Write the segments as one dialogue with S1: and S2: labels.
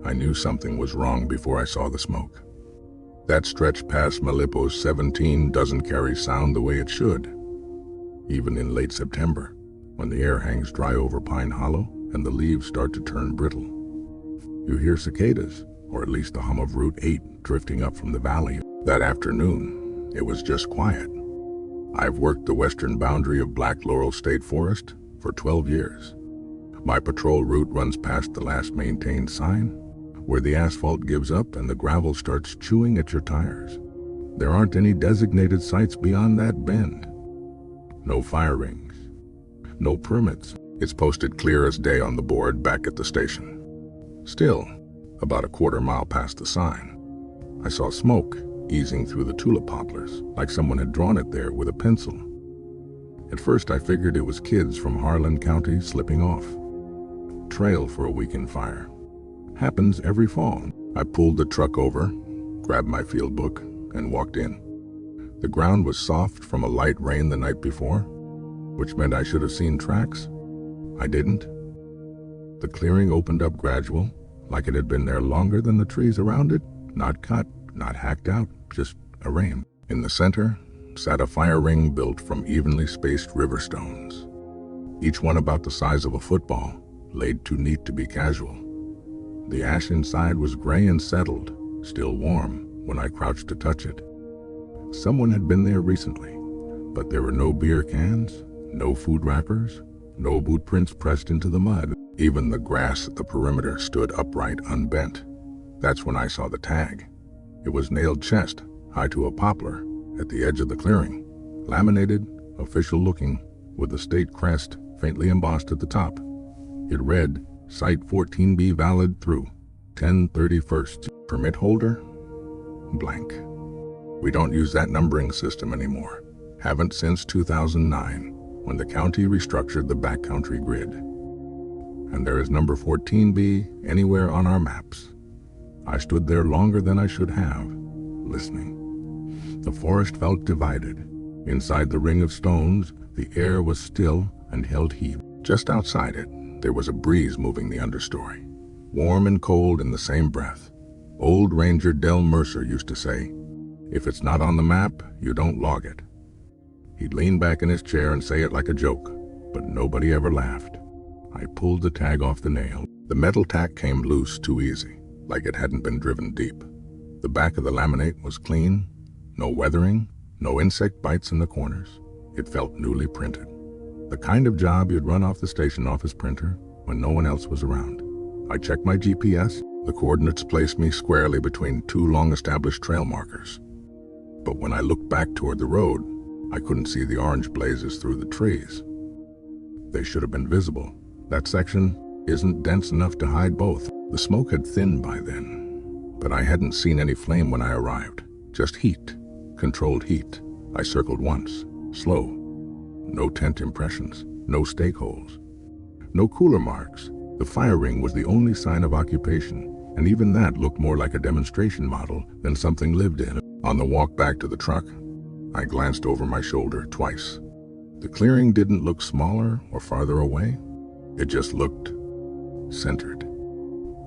S1: I knew something was wrong before I saw the smoke. That stretch past Malipos 17 doesn't carry sound the way it should. Even in late September, when the air hangs dry over Pine Hollow and the leaves start to turn brittle. You hear cicadas, or at least the hum of Route 8 drifting up from the valley. That afternoon, it was just quiet. I've worked the western boundary of Black Laurel State Forest for 12 years. My patrol route runs past the last maintained sign, where the asphalt gives up and the gravel starts chewing at your tires. There aren't any designated sites beyond that bend. No fire rings, no permits. It's posted clear as day on the board back at the station. Still, about a quarter mile past the sign, I saw smoke easing through the tulip poplars, like someone had drawn it there with a pencil. At first I figured it was kids from Harlan County slipping off. Trail for a weekend fire. Happens every fall. I pulled the truck over, grabbed my field book, and walked in. The ground was soft from a light rain the night before, which meant I should have seen tracks. I didn't. The clearing opened up gradual, like it had been there longer than the trees around it, not cut, not hacked out, just arranged. In the center sat a fire ring built from evenly spaced river stones, each one about the size of a football, laid too neat to be casual. The ash inside was gray and settled, still warm when I crouched to touch it. Someone had been there recently, but there were no beer cans, no food wrappers, no boot prints pressed into the mud. Even the grass at the perimeter stood upright, unbent. That's when I saw the tag. It was nailed chest, high to a poplar, at the edge of the clearing. Laminated, official-looking, with the state crest faintly embossed at the top. It read, Site 14B valid through 10/31. Permit holder? Blank. We don't use that numbering system anymore. Haven't since 2009, when the county restructured the backcountry grid. And there is number 14B anywhere on our maps. I stood there longer than I should have, listening. The forest felt divided. Inside the ring of stones, the air was still and held heat. Just outside it, there was a breeze moving the understory, warm and cold in the same breath. Old Ranger Del Mercer used to say, if it's not on the map, you don't log it. He'd lean back in his chair and say it like a joke, but nobody ever laughed. I pulled the tag off the nail. The metal tack came loose too easy, like it hadn't been driven deep. The back of the laminate was clean, no weathering, no insect bites in the corners. It felt newly printed. The kind of job you'd run off the station office printer when no one else was around. I checked my GPS. The coordinates placed me squarely between two long-established trail markers. But when I looked back toward the road, I couldn't see the orange blazes through the trees. They should have been visible. That section isn't dense enough to hide both. The smoke had thinned by then, but I hadn't seen any flame when I arrived. Just heat, controlled heat. I circled once, slow. No tent impressions, no stake holes, no cooler marks. The fire ring was the only sign of occupation, and even that looked more like a demonstration model than something lived in. On the walk back to the truck, I glanced over my shoulder twice. The clearing didn't look smaller or farther away. It just looked centered,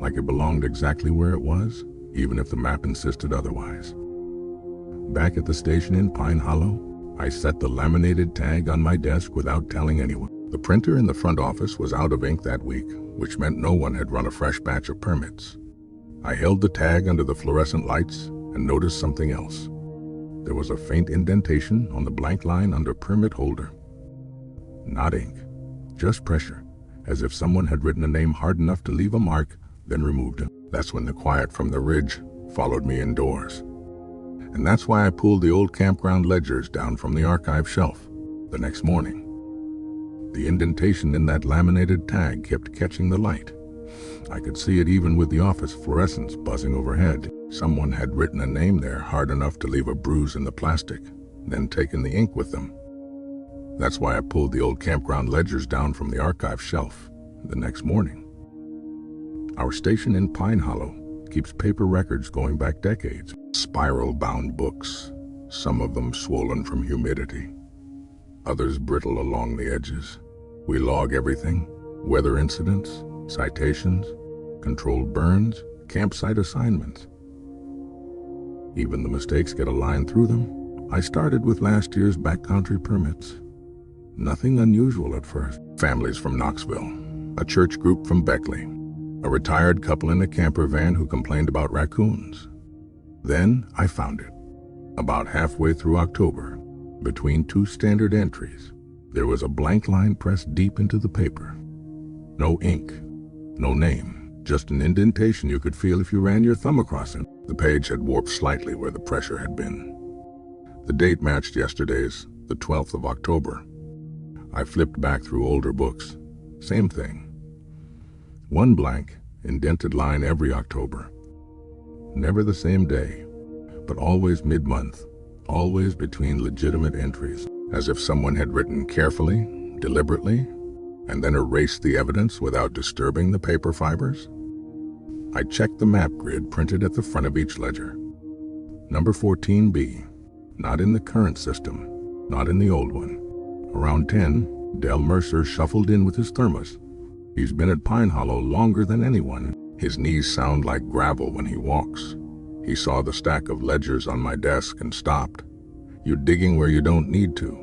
S1: like it belonged exactly where it was, even if the map insisted otherwise. Back at the station in Pine Hollow, I set the laminated tag on my desk without telling anyone. The printer in the front office was out of ink that week, which meant no one had run a fresh batch of permits. I held the tag under the fluorescent lights and noticed something else. There was a faint indentation on the blank line under permit holder. Not ink, just pressure, as if someone had written a name hard enough to leave a mark, then removed it. That's when the quiet from the ridge followed me indoors. And that's why I pulled the old campground ledgers down from the archive shelf the next morning. The indentation in that laminated tag kept catching the light. I could see it even with the office fluorescents buzzing overhead. Someone had written a name there hard enough to leave a bruise in the plastic, then taken the ink with them. That's why I pulled the old campground ledgers down from the archive shelf the next morning. Our station in Pine Hollow keeps paper records going back decades. Spiral-bound books, some of them swollen from humidity, others brittle along the edges. We log everything, weather incidents, citations, controlled burns, campsite assignments. Even the mistakes get a line through them. I started with last year's backcountry permits. Nothing unusual at first. Families from Knoxville, a church group from Beckley, a retired couple in a camper van who complained about raccoons. Then I found it. About halfway through October, between two standard entries, there was a blank line pressed deep into the paper. No ink, no name, just an indentation you could feel if you ran your thumb across it. The page had warped slightly where the pressure had been. The date matched yesterday's, the 12th of October. I flipped back through older books. Same thing. One blank, indented line every October. Never the same day, but always mid-month, always between legitimate entries, as if someone had written carefully, deliberately, and then erased the evidence without disturbing the paper fibers. I checked the map grid printed at the front of each ledger. Number 14B, not in the current system, not in the old one. Around 10, Del Mercer shuffled in with his thermos. He's been at Pine Hollow longer than anyone. His knees sound like gravel when he walks. He saw the stack of ledgers on my desk and stopped. "You digging where you don't need to?"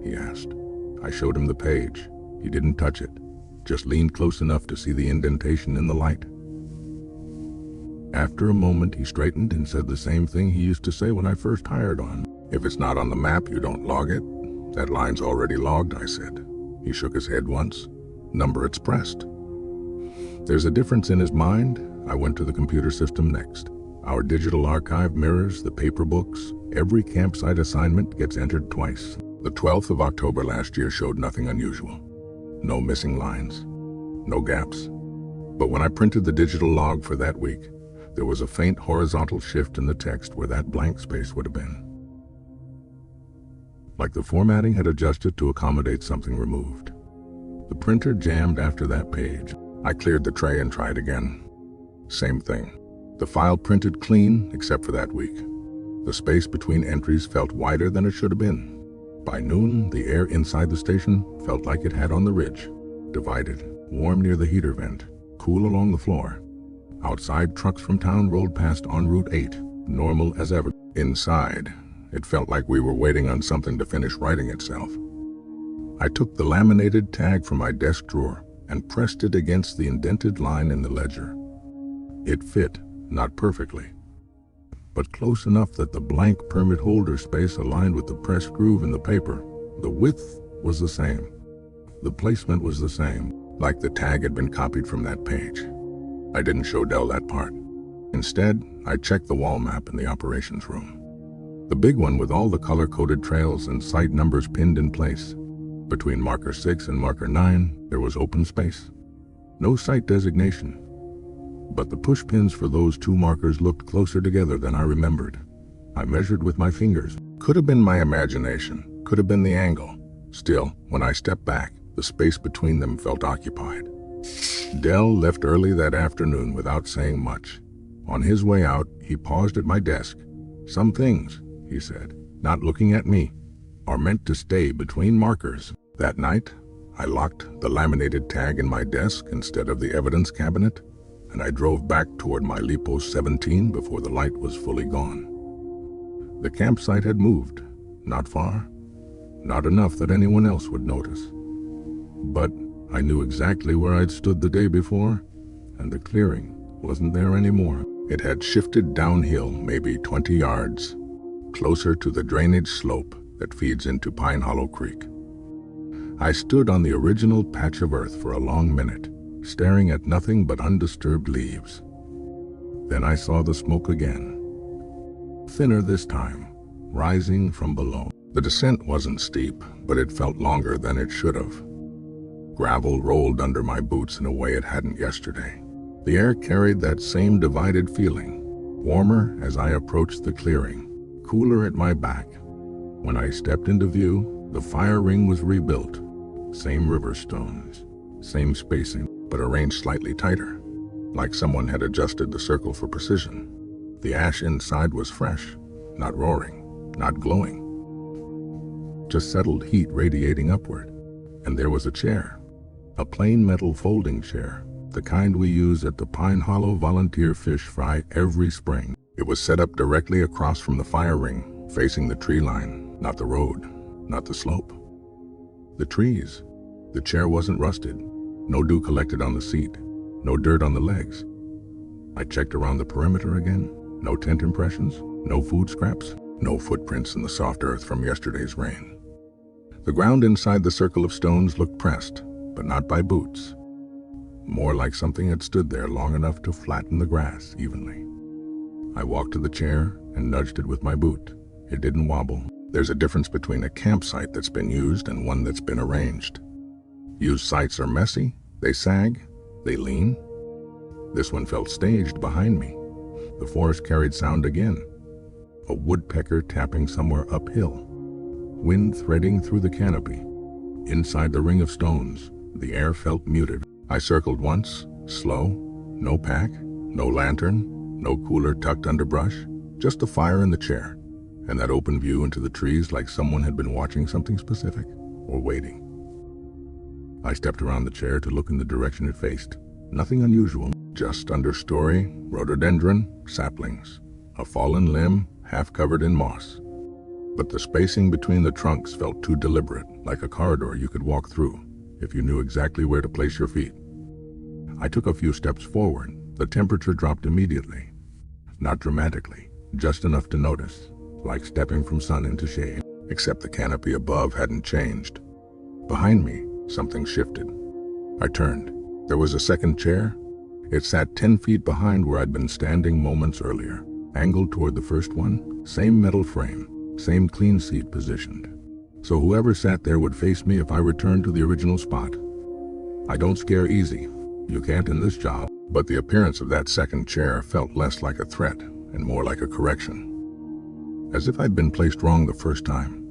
S1: he asked. I showed him the page. He didn't touch it, just leaned close enough to see the indentation in the light. After a moment, he straightened and said the same thing he used to say when I first hired on. "If it's not on the map, you don't log it." "That line's already logged," I said. He shook his head once. "Number it's pressed." There's a difference in his mind. I went to the computer system next. Our digital archive mirrors the paper books. Every campsite assignment gets entered twice. The 12th of October last year showed nothing unusual. No missing lines, no gaps. But when I printed the digital log for that week, there was a faint horizontal shift in the text where that blank space would have been. Like the formatting had adjusted to accommodate something removed. The printer jammed after that page. I cleared the tray and tried again. Same thing. The file printed clean except for that week. The space between entries felt wider than it should have been. By noon, the air inside the station felt like it had on the ridge. Divided, warm near the heater vent, cool along the floor. Outside, trucks from town rolled past on Route 8, normal as ever. Inside, it felt like we were waiting on something to finish writing itself. I took the laminated tag from my desk drawer and pressed it against the indented line in the ledger. It fit, not perfectly, but close enough that the blank permit holder space aligned with the pressed groove in the paper. The width was the same. The placement was the same, like the tag had been copied from that page. I didn't show Del that part. Instead, I checked the wall map in the operations room. The big one with all the color-coded trails and site numbers pinned in place. Between marker 6 and marker 9, there was open space. No site designation. But the push pins for those two markers looked closer together than I remembered. I measured with my fingers. Could have been my imagination, could have been the angle. Still, when I stepped back, the space between them felt occupied. Del left early that afternoon without saying much. On his way out, he paused at my desk. "Some things," he said, not looking at me, "are meant to stay between markers." That night, I locked the laminated tag in my desk instead of the evidence cabinet, and I drove back toward my Lipos 17 before the light was fully gone. The campsite had moved, not far, not enough that anyone else would notice. But I knew exactly where I'd stood the day before, and the clearing wasn't there anymore. It had shifted downhill maybe 20 yards, closer to the drainage slope that feeds into Pine Hollow Creek. I stood on the original patch of earth for a long minute, staring at nothing but undisturbed leaves. Then I saw the smoke again. Thinner this time, rising from below. The descent wasn't steep, but it felt longer than it should have. Gravel rolled under my boots in a way it hadn't yesterday. The air carried that same divided feeling, warmer as I approached the clearing, cooler at my back. When I stepped into view, the fire ring was rebuilt. Same river stones, same spacing, but arranged slightly tighter, like someone had adjusted the circle for precision. The ash inside was fresh, not roaring, not glowing. Just settled heat radiating upward. And there was a chair, a plain metal folding chair, the kind we use at the Pine Hollow Volunteer Fish Fry every spring. It was set up directly across from the fire ring, facing the tree line, not the road, not the slope. The trees. The chair wasn't rusted. No dew collected on the seat. No dirt on the legs. I checked around the perimeter again. No tent impressions. No food scraps. No footprints in the soft earth from yesterday's rain. The ground inside the circle of stones looked pressed, but not by boots. More like something had stood there long enough to flatten the grass evenly. I walked to the chair and nudged it with my boot. It didn't wobble. There's a difference between a campsite that's been used and one that's been arranged. Used sites are messy, they sag, they lean. This one felt staged behind me. The forest carried sound again. A woodpecker tapping somewhere uphill. Wind threading through the canopy. Inside the ring of stones, the air felt muted. I circled once, slow, no pack, no lantern, no cooler tucked under brush, just the fire in the chair, and that open view into the trees like someone had been watching something specific, or waiting. I stepped around the chair to look in the direction it faced. Nothing unusual, just understory, rhododendron, saplings, a fallen limb half covered in moss. But the spacing between the trunks felt too deliberate, like a corridor you could walk through, if you knew exactly where to place your feet. I took a few steps forward. The temperature dropped immediately. Not dramatically, just enough to notice, like stepping from sun into shade, except the canopy above hadn't changed. Behind me, something shifted. I turned. There was a second chair. It sat 10 feet behind where I'd been standing moments earlier, angled toward the first one, same metal frame, same clean seat positioned. So whoever sat there would face me if I returned to the original spot. I don't scare easy. You can't in this job. But the appearance of that second chair felt less like a threat and more like a correction. As if I'd been placed wrong the first time,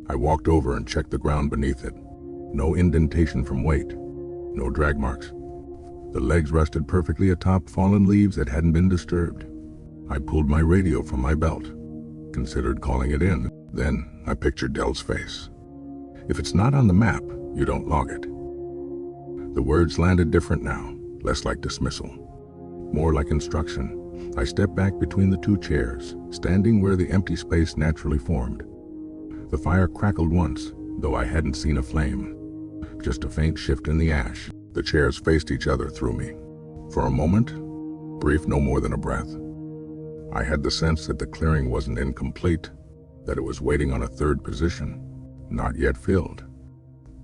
S1: I walked over and checked the ground beneath it. No indentation from weight, no drag marks. The legs rested perfectly atop fallen leaves that hadn't been disturbed. I pulled my radio from my belt, considered calling it in. Then I pictured Dell's face. If it's not on the map, you don't log it. The words landed different now, less like dismissal, more like instruction. I stepped back between the two chairs, standing where the empty space naturally formed. The fire crackled once, though I hadn't seen a flame. Just a faint shift in the ash. The chairs faced each other through me. For a moment, brief no more than a breath, I had the sense that the clearing wasn't incomplete, that it was waiting on a third position, not yet filled.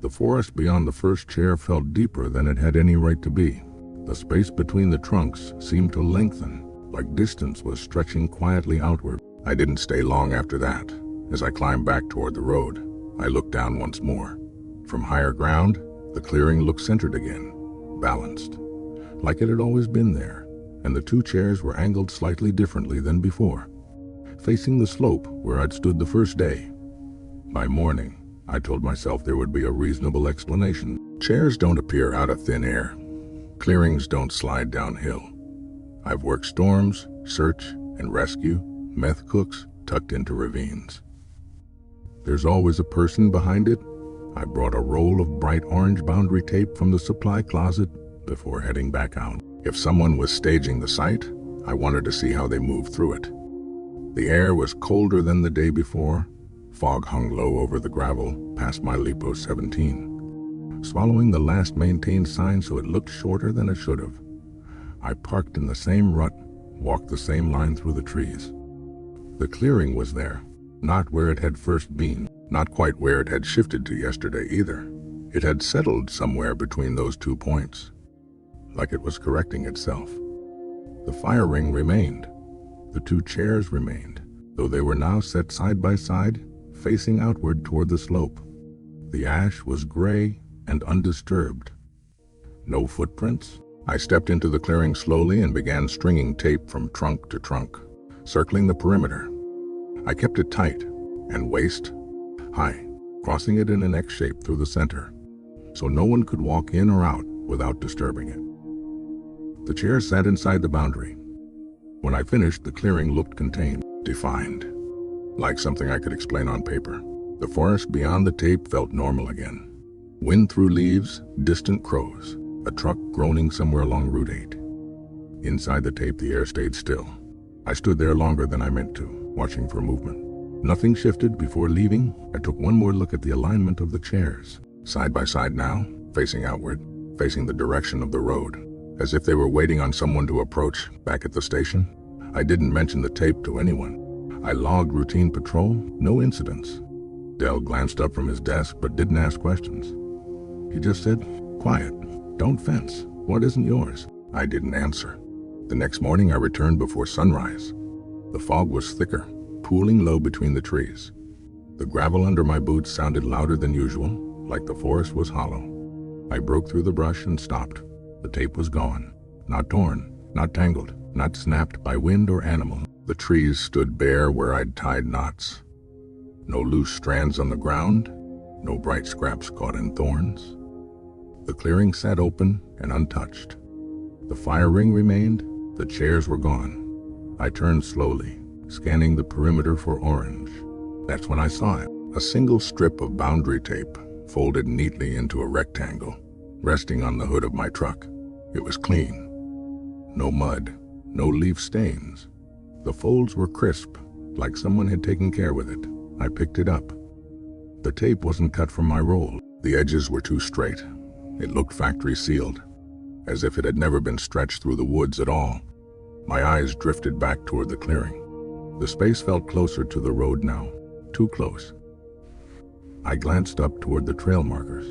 S1: The forest beyond the first chair felt deeper than it had any right to be. The space between the trunks seemed to lengthen, like distance was stretching quietly outward. I didn't stay long after that. As I climbed back toward the road, I looked down once more. From higher ground, the clearing looked centered again, balanced, like it had always been there, and the two chairs were angled slightly differently than before, facing the slope where I'd stood the first day. By morning, I told myself there would be a reasonable explanation. Chairs don't appear out of thin air. Clearings don't slide downhill. I've worked storms, search, and rescue, meth cooks tucked into ravines. There's always a person behind it. I brought a roll of bright orange boundary tape from the supply closet before heading back out. If someone was staging the site, I wanted to see how they moved through it. The air was colder than the day before. Fog hung low over the gravel past my Lipo 17. Swallowing the last maintained sign so it looked shorter than it should have, I parked in the same rut, walked the same line through the trees. The clearing was there, not where it had first been, not quite where it had shifted to yesterday either. It had settled somewhere between those 2 points, like it was correcting itself. The fire ring remained. The two chairs remained, though they were now set side by side, facing outward toward the slope. The ash was gray and undisturbed. No footprints. I stepped into the clearing slowly and began stringing tape from trunk to trunk, circling the perimeter. I kept it tight and waist high, crossing it in an X shape through the center, so no one could walk in or out without disturbing it. The chair sat inside the boundary. When I finished, the clearing looked contained, defined, like something I could explain on paper. The forest beyond the tape felt normal again. Wind through leaves, distant crows, a truck groaning somewhere along Route 8. Inside the tape, the air stayed still. I stood there longer than I meant to, watching for movement. Nothing shifted. Before leaving, I took one more look at the alignment of the chairs. Side by side now, facing outward, facing the direction of the road, as if they were waiting on someone to approach. Back at the station, I didn't mention the tape to anyone. I logged routine patrol, no incidents. Dell glanced up from his desk but didn't ask questions. He just said, "Quiet, don't fence. What isn't yours?" I didn't answer. The next morning I returned before sunrise. The fog was thicker, pooling low between the trees. The gravel under my boots sounded louder than usual, like the forest was hollow. I broke through the brush and stopped. The tape was gone. Not torn, not tangled, not snapped by wind or animal. The trees stood bare where I'd tied knots. No loose strands on the ground, no bright scraps caught in thorns. The clearing sat open and untouched. The fire ring remained, the chairs were gone. I turned slowly, scanning the perimeter for orange. That's when I saw it, a single strip of boundary tape, folded neatly into a rectangle, resting on the hood of my truck. It was clean. No mud, no leaf stains. The folds were crisp, like someone had taken care with it. I picked it up. The tape wasn't cut from my roll. The edges were too straight. It looked factory sealed, as if it had never been stretched through the woods at all. My eyes drifted back toward the clearing. The space felt closer to the road now, too close. I glanced up toward the trail markers.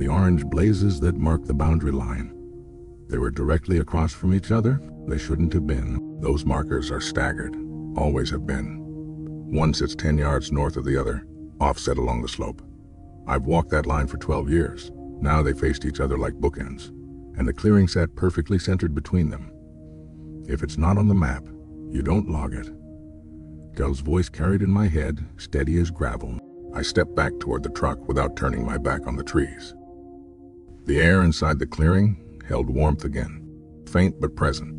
S1: The orange blazes that marked the boundary line. They were directly across from each other. They shouldn't have been. Those markers are staggered, always have been. One sits 10 yards north of the other, offset along the slope. I've walked that line for 12 years. Now they faced each other like bookends, and the clearing sat perfectly centered between them. If it's not on the map, you don't log it. Dell's voice carried in my head, steady as gravel. I stepped back toward the truck without turning my back on the trees. The air inside the clearing held warmth again, faint but present.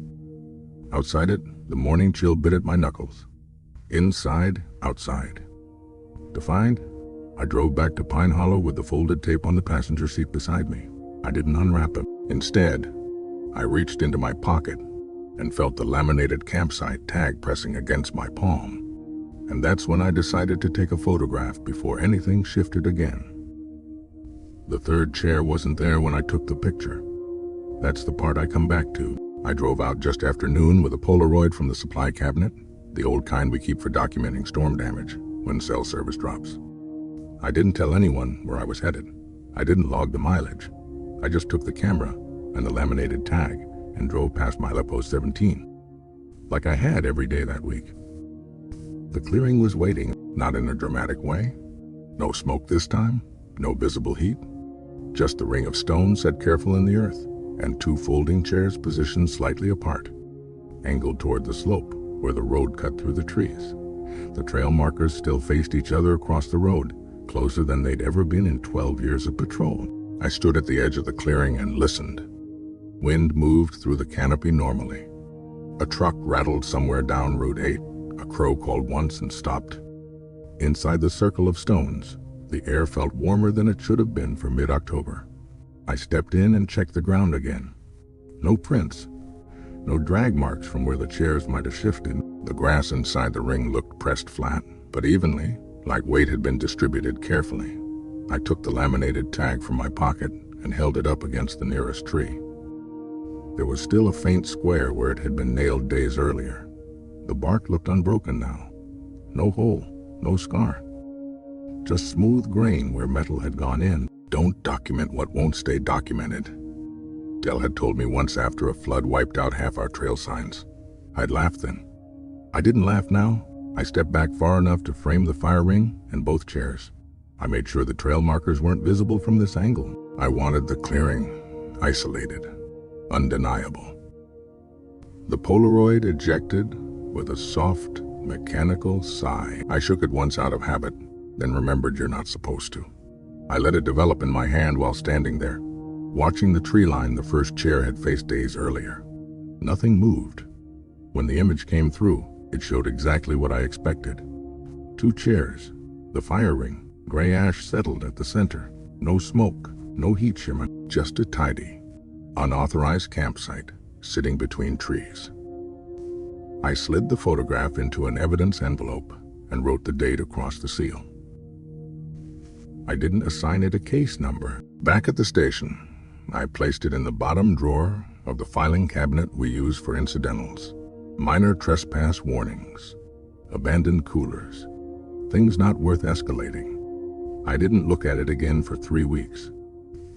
S1: Outside it, the morning chill bit at my knuckles. Inside, outside. Defined, I drove back to Pine Hollow with the folded tape on the passenger seat beside me. I didn't unwrap it. Instead, I reached into my pocket and felt the laminated campsite tag pressing against my palm. And that's when I decided to take a photograph before anything shifted again. The third chair wasn't there when I took the picture. That's the part I come back to. I drove out just after noon with a Polaroid from the supply cabinet, the old kind we keep for documenting storm damage when cell service drops. I didn't tell anyone where I was headed. I didn't log the mileage. I just took the camera and the laminated tag and drove past Milepost 17, like I had every day that week. The clearing was waiting, not in a dramatic way. No smoke this time, no visible heat. Just the ring of stone set careful in the earth, and two folding chairs positioned slightly apart, angled toward the slope where the road cut through the trees. The trail markers still faced each other across the road, closer than they'd ever been in 12 years of patrol. I stood at the edge of the clearing and listened. Wind moved through the canopy normally. A truck rattled somewhere down Route 8. A crow called once and stopped. Inside the circle of stones, the air felt warmer than it should have been for mid-October. I stepped in and checked the ground again. No prints, no drag marks from where the chairs might have shifted. The grass inside the ring looked pressed flat, but evenly, like weight had been distributed carefully. I took the laminated tag from my pocket and held it up against the nearest tree. There was still a faint square where it had been nailed days earlier. The bark looked unbroken now. No hole, no scar. Just smooth grain where metal had gone in. Don't document what won't stay documented. Dell had told me once after a flood wiped out half our trail signs. I'd laughed then. I didn't laugh now. I stepped back far enough to frame the fire ring and both chairs. I made sure the trail markers weren't visible from this angle. I wanted the clearing isolated, undeniable. The Polaroid ejected with a soft, mechanical sigh. I shook it once out of habit, then remembered you're not supposed to. I let it develop in my hand while standing there, watching the tree line the first chair had faced days earlier. Nothing moved. When the image came through, it showed exactly what I expected. Two chairs, the fire ring, gray ash settled at the center. No smoke, no heat shimmer, Just a tidy, unauthorized campsite sitting between trees. I slid the photograph into an evidence envelope and wrote the date across the seal. I didn't assign it a case number. Back at the station, I placed it in the bottom drawer of the filing cabinet we use for incidentals. Minor trespass warnings, abandoned coolers, things not worth escalating. I didn't look at it again for 3 weeks.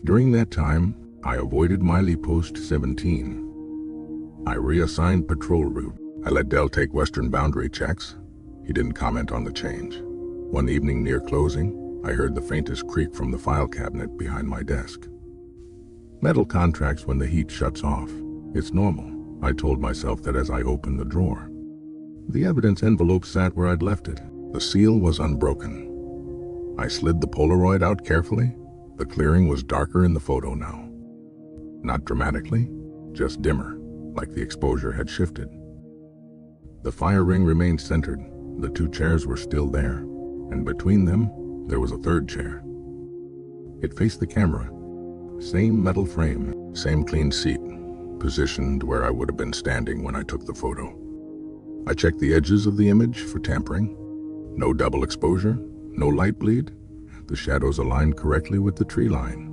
S1: During that time, I avoided milepost 17. I reassigned patrol route. I let Dell take western boundary checks. He didn't comment on the change. One evening near closing, I heard the faintest creak from the file cabinet behind my desk. Metal contracts when the heat shuts off. It's normal, I told myself that as I opened the drawer. The evidence envelope sat where I'd left it. The seal was unbroken. I slid the Polaroid out carefully. The clearing was darker in the photo now. Not dramatically, just dimmer, like the exposure had shifted. The fire ring remained centered. The 2 chairs were still there, and between them, there was a 3rd chair. It faced the camera. Same metal frame, same clean seat, positioned where I would have been standing when I took the photo. I checked the edges of the image for tampering. No double exposure, no light bleed. The shadows aligned correctly with the tree line.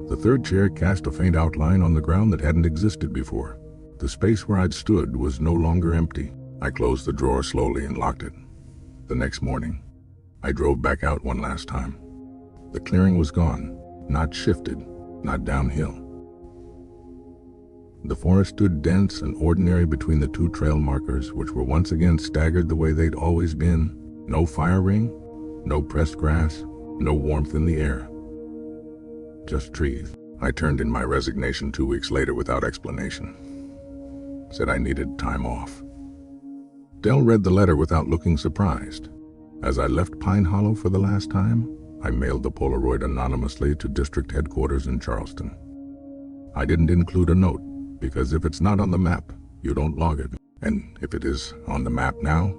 S1: The 3rd chair cast a faint outline on the ground that hadn't existed before. The space where I'd stood was no longer empty. I closed the drawer slowly and locked it. The next morning, I drove back out one last time. The clearing was gone, not shifted, not downhill. The forest stood dense and ordinary between the 2 trail markers, which were once again staggered the way they'd always been. No fire ring, no pressed grass, no warmth in the air. Just trees. I turned in my resignation 2 weeks later without explanation. Said I needed time off. Dell read the letter without looking surprised. As I left Pine Hollow for the last time, I mailed the Polaroid anonymously to district headquarters in Charleston. I didn't include a note, because if it's not on the map, you don't log it. And if it is on the map now,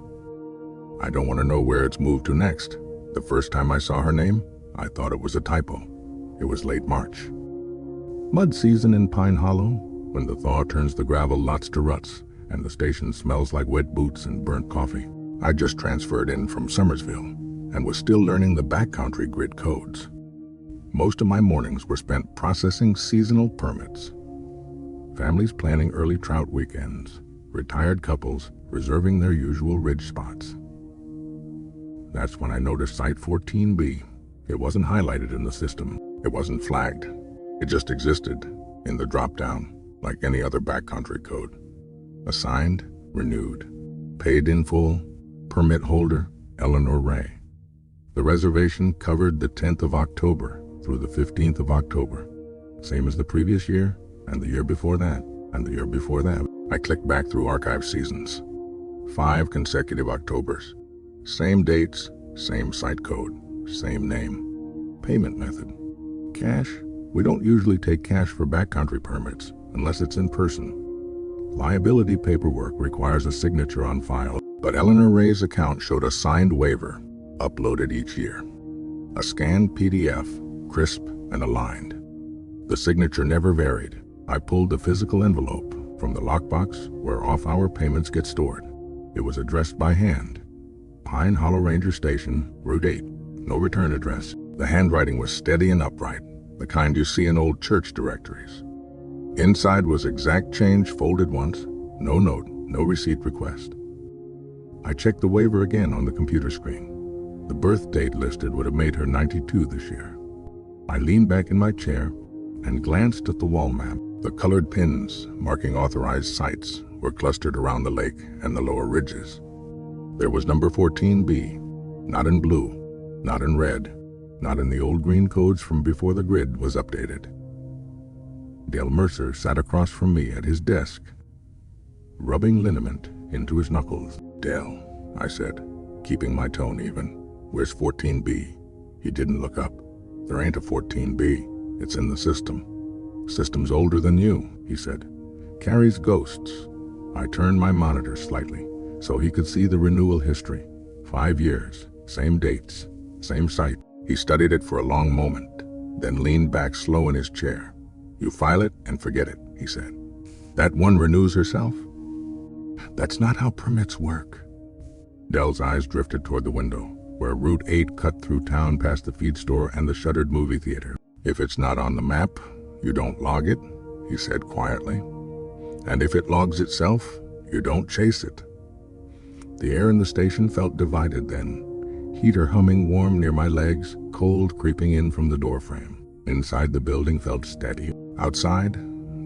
S1: I don't want to know where it's moved to next. The first time I saw her name, I thought it was a typo. It was late March. Mud season in Pine Hollow, when the thaw turns the gravel lots to ruts, and the station smells like wet boots and burnt coffee. I just transferred in from Summersville, and was still learning the backcountry grid codes. Most of my mornings were spent processing seasonal permits. Families planning early trout weekends, retired couples reserving their usual ridge spots. That's when I noticed Site 14B. It wasn't highlighted in the system. It wasn't flagged. It just existed in the drop-down, like any other backcountry code. Assigned, renewed, paid in full, permit holder, Eleanor Ray. The reservation covered the 10th of October through the 15th of October. Same as the previous year, and the year before that, and the year before that. I clicked back through archive seasons. 5 consecutive Octobers. Same dates, same site code, same name. Payment method. Cash. We don't usually take cash for backcountry permits unless it's in person. Liability paperwork requires a signature on file, but Eleanor Ray's account showed a signed waiver, uploaded each year. A scanned PDF, crisp and aligned. The signature never varied. I pulled the physical envelope from the lockbox where off-hour payments get stored. It was addressed by hand. Pine Hollow Ranger Station, Route 8. No return address. The handwriting was steady and upright, the kind you see in old church directories. Inside was exact change folded once, no note, no receipt request. I checked the waiver again on the computer screen. The birth date listed would have made her 92 this year. I leaned back in my chair and glanced at the wall map. The colored pins marking authorized sites were clustered around the lake and the lower ridges. There was number 14B, not in blue, not in red, not in the old green codes from before the grid was updated. Dale Mercer sat across from me at his desk, rubbing liniment into his knuckles. "Dale," I said, keeping my tone even, "where's 14B? He didn't look up. "There ain't a 14B. It's in the system." "System's older than you," he said. "Carries ghosts." I turned my monitor slightly so he could see the renewal history. 5 years, same dates, same site. He studied it for a long moment, then leaned back slow in his chair. "You file it and forget it," he said. "That one renews herself?" "That's not how permits work." Dell's eyes drifted toward the window, where Route 8 cut through town past the feed store and the shuttered movie theater. "If it's not on the map, you don't log it," he said quietly. "And if it logs itself, you don't chase it." The air in the station felt divided then. Heater humming warm near my legs, cold creeping in from the doorframe. Inside the building felt steady. Outside,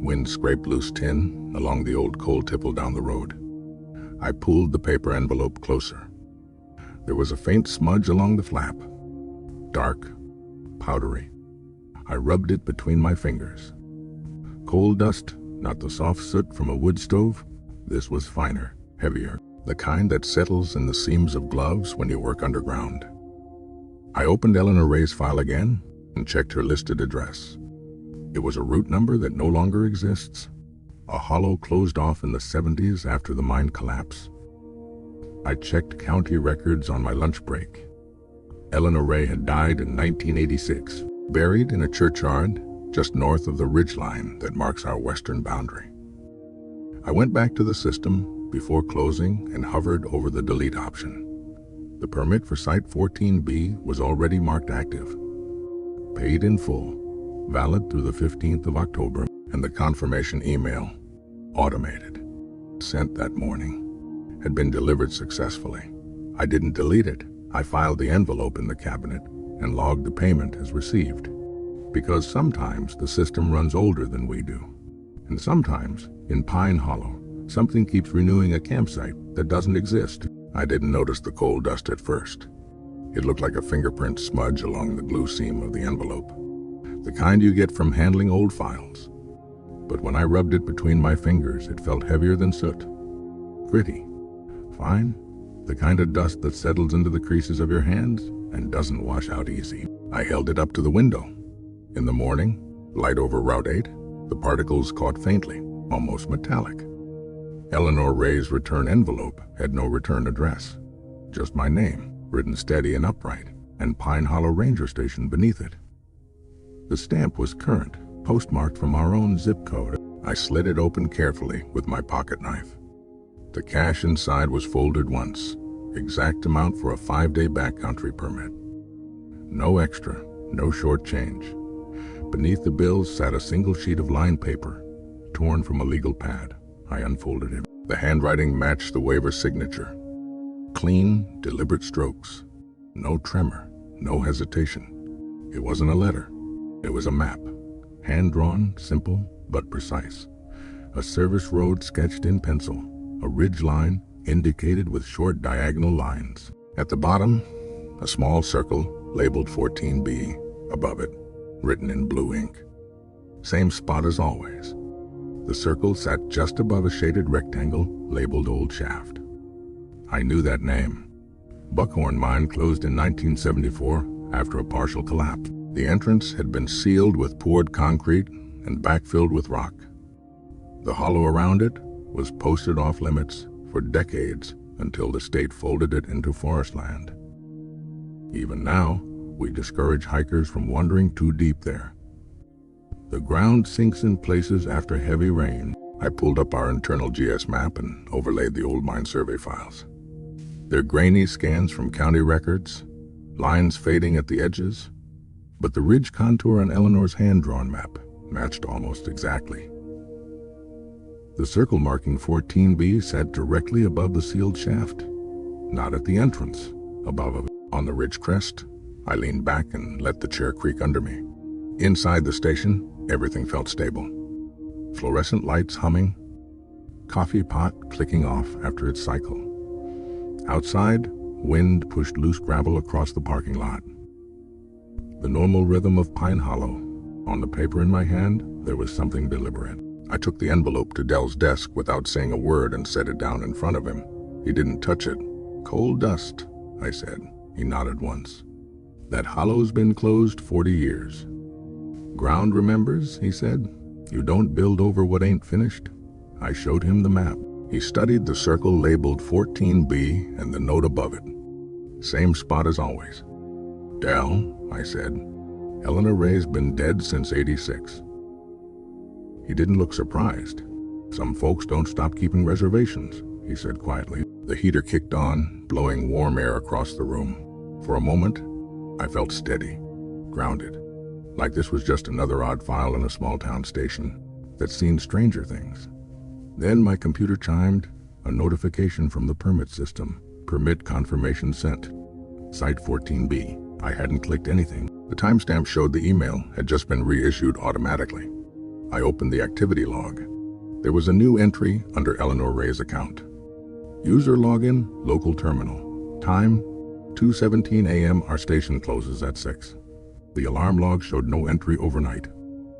S1: wind scraped loose tin along the old coal tipple down the road. I pulled the paper envelope closer. There was a faint smudge along the flap. Dark, powdery. I rubbed it between my fingers. Coal dust, not the soft soot from a wood stove. This was finer, heavier, the kind that settles in the seams of gloves when you work underground. I opened Eleanor Ray's file again and checked her listed address. It was a route number that no longer exists, a hollow closed off in the 70s after the mine collapse. I checked county records on my lunch break. Eleanor Ray had died in 1986, buried in a churchyard just north of the ridgeline that marks our western boundary. I went back to the system before closing and hovered over the delete option. The permit for Site 14B was already marked active. Paid in full, valid through the 15th of October, and the confirmation email, automated, sent that morning, had been delivered successfully. I didn't delete it. I filed the envelope in the cabinet and logged the payment as received. Because sometimes the system runs older than we do. And sometimes, in Pine Hollow, something keeps renewing a campsite that doesn't exist. I didn't notice the coal dust at first. It looked like a fingerprint smudge along the glue seam of the envelope, the kind you get from handling old files. But when I rubbed it between my fingers, it felt heavier than soot. Gritty, fine, the kind of dust that settles into the creases of your hands and doesn't wash out easy. I held it up to the window. In the morning, light over Route 8, the particles caught faintly, almost metallic. Eleanor Ray's return envelope had no return address, just my name, written steady and upright, and Pine Hollow Ranger Station beneath it. The stamp was current, postmarked from our own zip code. I slid it open carefully with my pocket knife. The cash inside was folded once, exact amount for a 5-day backcountry permit. No extra, no short change. Beneath the bills sat a single sheet of line paper, torn from a legal pad. I unfolded it. The handwriting matched the waiver signature. Clean, deliberate strokes. No tremor, no hesitation. It wasn't a letter. It was a map. Hand-drawn, simple, but precise. A service road sketched in pencil. A ridge line indicated with short diagonal lines. At the bottom, a small circle labeled 14B. Above it, written in blue ink. Same spot as always. The circle sat just above a shaded rectangle labeled Old Shaft. I knew that name. Buckhorn Mine closed in 1974 after a partial collapse. The entrance had been sealed with poured concrete and backfilled with rock. The hollow around it was posted off limits for decades until the state folded it into forest land. Even now, we discourage hikers from wandering too deep there. The ground sinks in places after heavy rain. I pulled up our internal GS map and overlaid the old mine survey files. They're grainy scans from county records, lines fading at the edges, but the ridge contour on Eleanor's hand-drawn map matched almost exactly. The circle marking 14B sat directly above the sealed shaft, not at the entrance, above it. On the ridge crest, I leaned back and let the chair creak under me. Inside the station, everything felt stable. Fluorescent lights humming, coffee pot clicking off after its cycle. Outside, wind pushed loose gravel across the parking lot. The normal rhythm of Pine Hollow. On the paper in my hand, there was something deliberate. I took the envelope to Dell's desk without saying a word and set it down in front of him. He didn't touch it. "Coal dust," I said. He nodded once. "That hollow's been closed 40 years. Ground remembers," he said. "You don't build over what ain't finished." I showed him the map. He studied the circle labeled 14B and the note above it. Same spot as always. "Dell," I said, Eleanor Ray's been dead since '86. He didn't look surprised. Some folks don't stop keeping reservations, he said quietly. The heater kicked on, blowing warm air across the room. For a moment, I felt steady, grounded, like this was just another odd file in a small-town station that's seen stranger things. Then my computer chimed, a notification from the permit system. Permit confirmation sent. Site 14B. I hadn't clicked anything. The timestamp showed the email had just been reissued automatically. I opened the activity log. There was a new entry under Eleanor Ray's account. User login, local terminal. Time, 2:17 a.m. Our station closes at 6. The alarm log showed no entry overnight.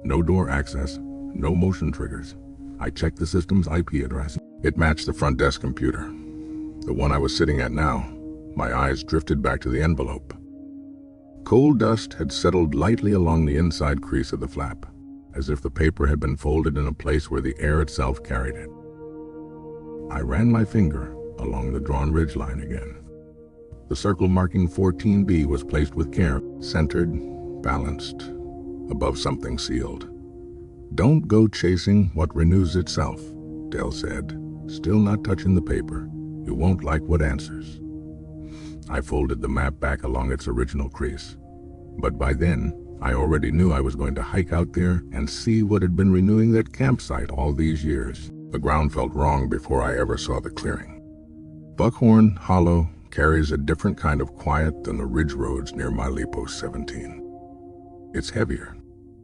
S1: No door access, no motion triggers. I checked the system's IP address. It matched the front desk computer, the one I was sitting at now. My eyes drifted back to the envelope. Coal dust had settled lightly along the inside crease of the flap, as if the paper had been folded in a place where the air itself carried it. I ran my finger along the drawn ridgeline again. The circle marking 14B was placed with care, centered, balanced, above something sealed. Don't go chasing what renews itself, Dell said, still not touching the paper. You won't like what answers. I folded the map back along its original crease. But by then, I already knew I was going to hike out there and see what had been renewing that campsite all these years. The ground felt wrong before I ever saw the clearing. Buckhorn Hollow carries a different kind of quiet than the ridge roads near Milipos 17. It's heavier,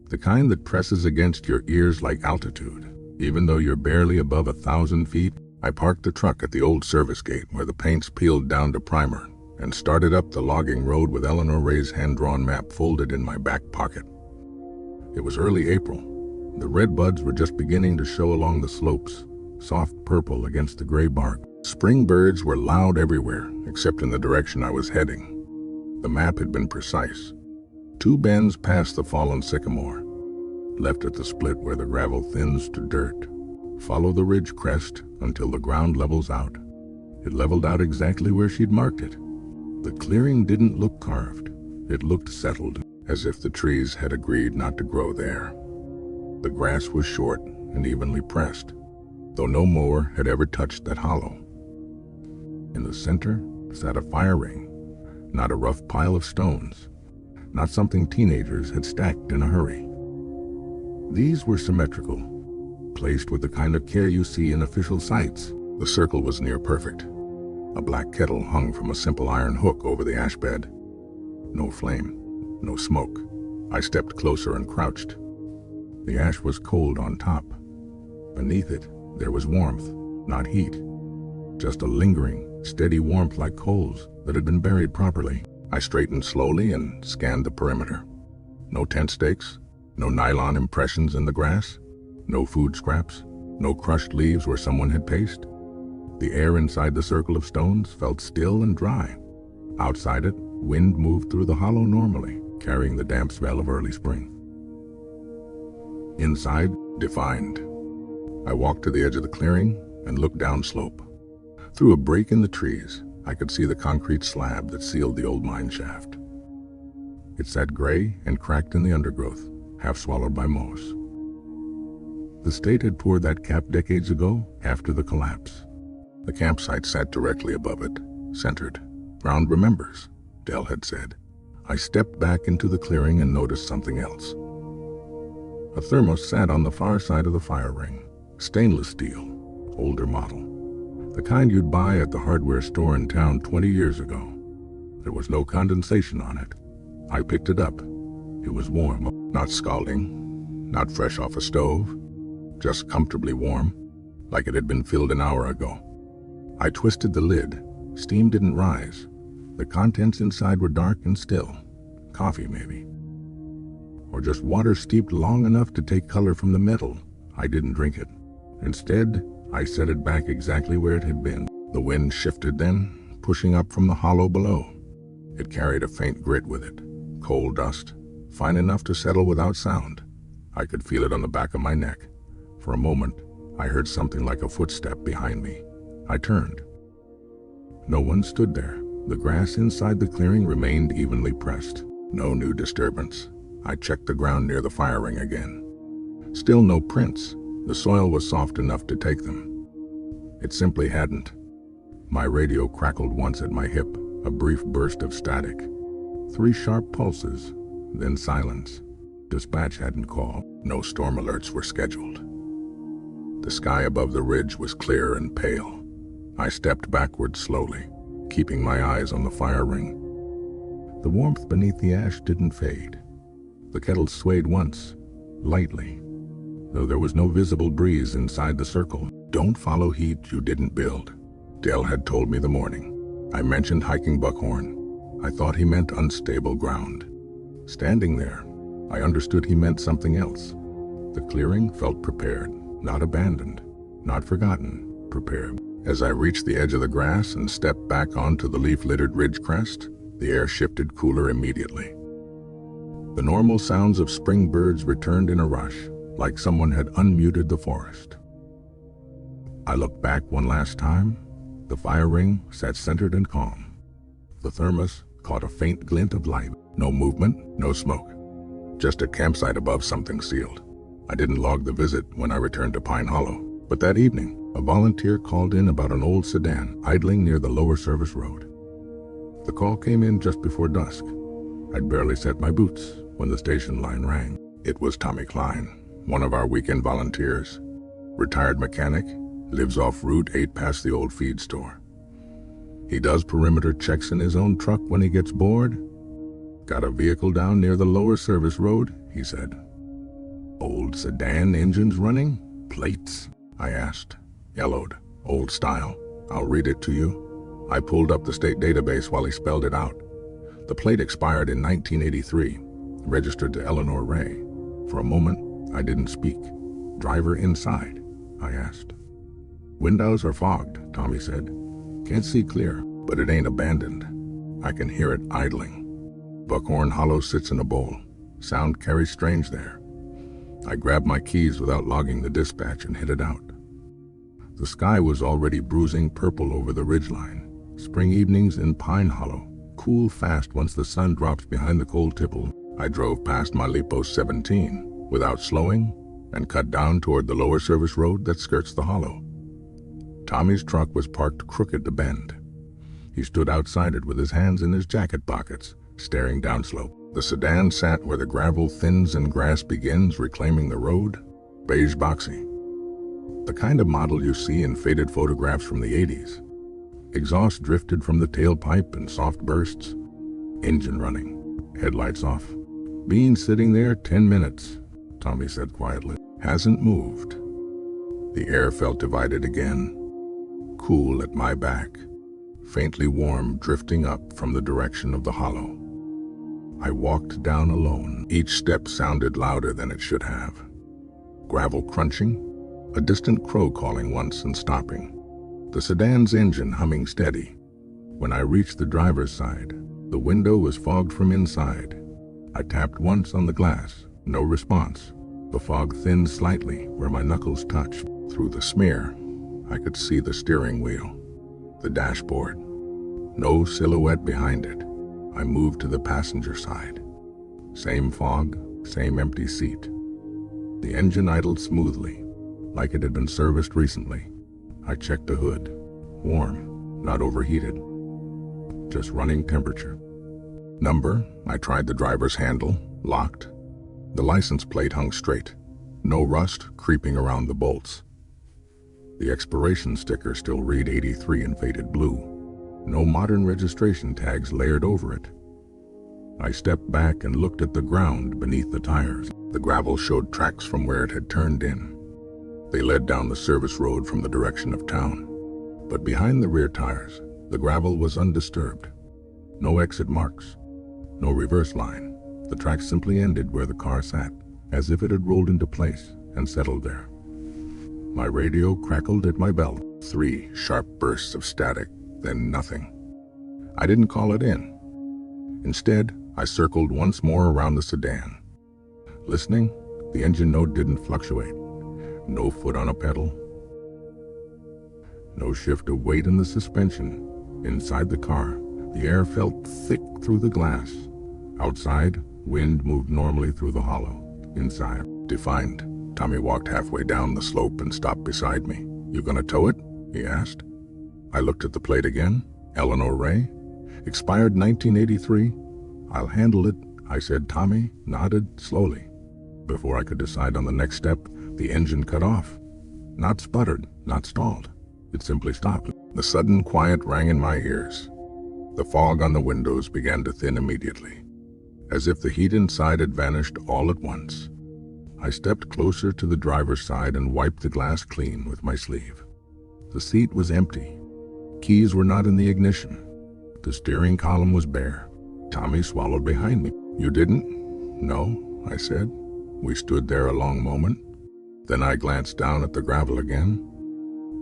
S1: the kind that presses against your ears like altitude. Even though you're barely above 1,000 feet, I parked the truck at the old service gate where the paint's peeled down to primer and started up the logging road with Eleanor Ray's hand-drawn map folded in my back pocket. It was early April. The red buds were just beginning to show along the slopes, soft purple against the gray bark. Spring birds were loud everywhere, except in the direction I was heading. The map had been precise. 2 bends past the fallen sycamore, left at the split where the gravel thins to dirt. Follow the ridge crest until the ground levels out. It leveled out exactly where she'd marked it. The clearing didn't look carved. It looked settled, as if the trees had agreed not to grow there. The grass was short and evenly pressed, though no mower had ever touched that hollow. In the center sat a fire ring, not a rough pile of stones, not something teenagers had stacked in a hurry. These were symmetrical, placed with the kind of care you see in official sites. The circle was near perfect. A black kettle hung from a simple iron hook over the ash bed. No flame, no smoke. I stepped closer and crouched. The ash was cold on top. Beneath it, there was warmth, not heat. Just a lingering, steady warmth like coals that had been buried properly. I straightened slowly and scanned the perimeter. No tent stakes, no nylon impressions in the grass, no food scraps, no crushed leaves where someone had paced. The air inside the circle of stones felt still and dry. Outside it, wind moved through the hollow normally, carrying the damp smell of early spring. Inside, defined. I walked to the edge of the clearing and looked downslope. Through a break in the trees, I could see the concrete slab that sealed the old mine shaft. It sat gray and cracked in the undergrowth, half swallowed by moss. The state had poured that cap decades ago after the collapse. The campsite sat directly above it, centered. Ground remembers, Dell had said. I stepped back into the clearing and noticed something else. A thermos sat on the far side of the fire ring, stainless steel, older model. The kind you'd buy at the hardware store in town 20 years ago. There was no condensation on it. I picked it up. It was warm, not scalding, not fresh off a stove, just comfortably warm, like it had been filled an hour ago. I twisted the lid. Steam didn't rise. The contents inside were dark and still. Coffee, maybe. Or just water steeped long enough to take color from the metal. I didn't drink it. Instead, I set it back exactly where it had been. The wind shifted then, pushing up from the hollow below. It carried a faint grit with it, coal dust, fine enough to settle without sound. I could feel it on the back of my neck. For a moment, I heard something like a footstep behind me. I turned. No one stood there. The grass inside the clearing remained evenly pressed. No new disturbance. I checked the ground near the fire ring again. Still no prints. The soil was soft enough to take them. It simply hadn't. My radio crackled once at my hip, a brief burst of static. 3 sharp pulses, then silence. Dispatch hadn't called. No storm alerts were scheduled. The sky above the ridge was clear and pale. I stepped backward slowly, keeping my eyes on the fire ring. The warmth beneath the ash didn't fade. The kettle swayed once, lightly, though there was no visible breeze inside the circle. Don't follow heat you didn't build, Dell had told me the morning. I mentioned hiking buckhorn. I thought he meant unstable ground. Standing there, I understood he meant something else. The clearing felt prepared, not abandoned, not forgotten, prepared. As I reached the edge of the grass and stepped back onto the leaf-littered ridge crest, the air shifted cooler immediately. The normal sounds of spring birds returned in a rush, like someone had unmuted the forest. I looked back one last time. The fire ring sat centered and calm. The thermos caught a faint glint of light. No movement, no smoke. Just a campsite above something sealed. I didn't log the visit when I returned to Pine Hollow, but that evening, a volunteer called in about an old sedan idling near the lower service road. The call came in just before dusk. I'd barely set my boots when the station line rang. It was Tommy Klein, one of our weekend volunteers. Retired mechanic, lives off Route 8 past the old feed store. He does perimeter checks in his own truck when he gets bored. Got a vehicle down near the lower service road, he said. Old sedan engines running? Plates? I asked. Yellowed. Old style. I'll read it to you. I pulled up the state database while he spelled it out. The plate expired in 1983, registered to Eleanor Ray. For a moment, I didn't speak. Driver inside? I asked. Windows are fogged, Tommy said. Can't see clear, but it ain't abandoned. I can hear it idling. Buckhorn Hollow sits in a bowl. Sound carries strange there. I grabbed my keys without logging the dispatch and headed out. The sky was already bruising purple over the ridgeline. Spring evenings in Pine Hollow cool fast once the sun drops behind the cold tipple. I drove past Malipo 17 without slowing and cut down toward the lower service road that skirts the hollow. Tommy's truck was parked crooked to bend. He stood outside it with his hands in his jacket pockets, staring downslope. The sedan sat where the gravel thins and grass begins, reclaiming the road. Beige boxy. The kind of model you see in faded photographs from the 80s. Exhaust drifted from the tailpipe in soft bursts. Engine running. Headlights off. Been sitting there 10 minutes, Tommy said quietly. Hasn't moved. The air felt divided again. Cool at my back. Faintly warm drifting up from the direction of the hollow. I walked down alone. Each step sounded louder than it should have. Gravel crunching, a distant crow calling once and stopping. The sedan's engine humming steady. When I reached the driver's side, the window was fogged from inside. I tapped once on the glass, no response. The fog thinned slightly where my knuckles touched. Through the smear, I could see the steering wheel, the dashboard. No silhouette behind it. I moved to the passenger side. Same fog, same empty seat. The engine idled smoothly, like it had been serviced recently. I checked the hood. Warm, not overheated. Just running temperature. Number, I tried the driver's handle, locked. The license plate hung straight. No rust creeping around the bolts. The expiration sticker still read 83 in faded blue. No modern registration tags layered over it. I stepped back and looked at the ground beneath the tires. The gravel showed tracks from where it had turned in. They led down the service road from the direction of town. But behind the rear tires, the gravel was undisturbed. No exit marks, no reverse line. The tracks simply ended where the car sat, as if it had rolled into place and settled there. My radio crackled at my belt. 3 sharp bursts of static, then nothing. I didn't call it in. Instead, I circled once more around the sedan. Listening, the engine note didn't fluctuate. No foot on a pedal. No shift of weight in the suspension. Inside the car, the air felt thick through the glass. Outside, Wind moved normally through the hollow. Inside, defined. Tommy walked halfway down the slope and stopped beside me. "You gonna tow it?" he asked. I looked at the plate again. Eleanor Ray. Expired 1983. "I'll handle it," I said. Tommy nodded slowly. Before I could decide on the next step, the engine cut off. Not sputtered, not stalled. It simply stopped. The sudden quiet rang in my ears. The fog on the windows began to thin immediately, as if the heat inside had vanished all at once. I stepped closer to the driver's side and wiped the glass clean with my sleeve. The seat was empty. Keys were not in the ignition. The steering column was bare. Tommy swallowed behind me. "You didn't?" "No," I said. We stood there a long moment. Then I glanced down at the gravel again.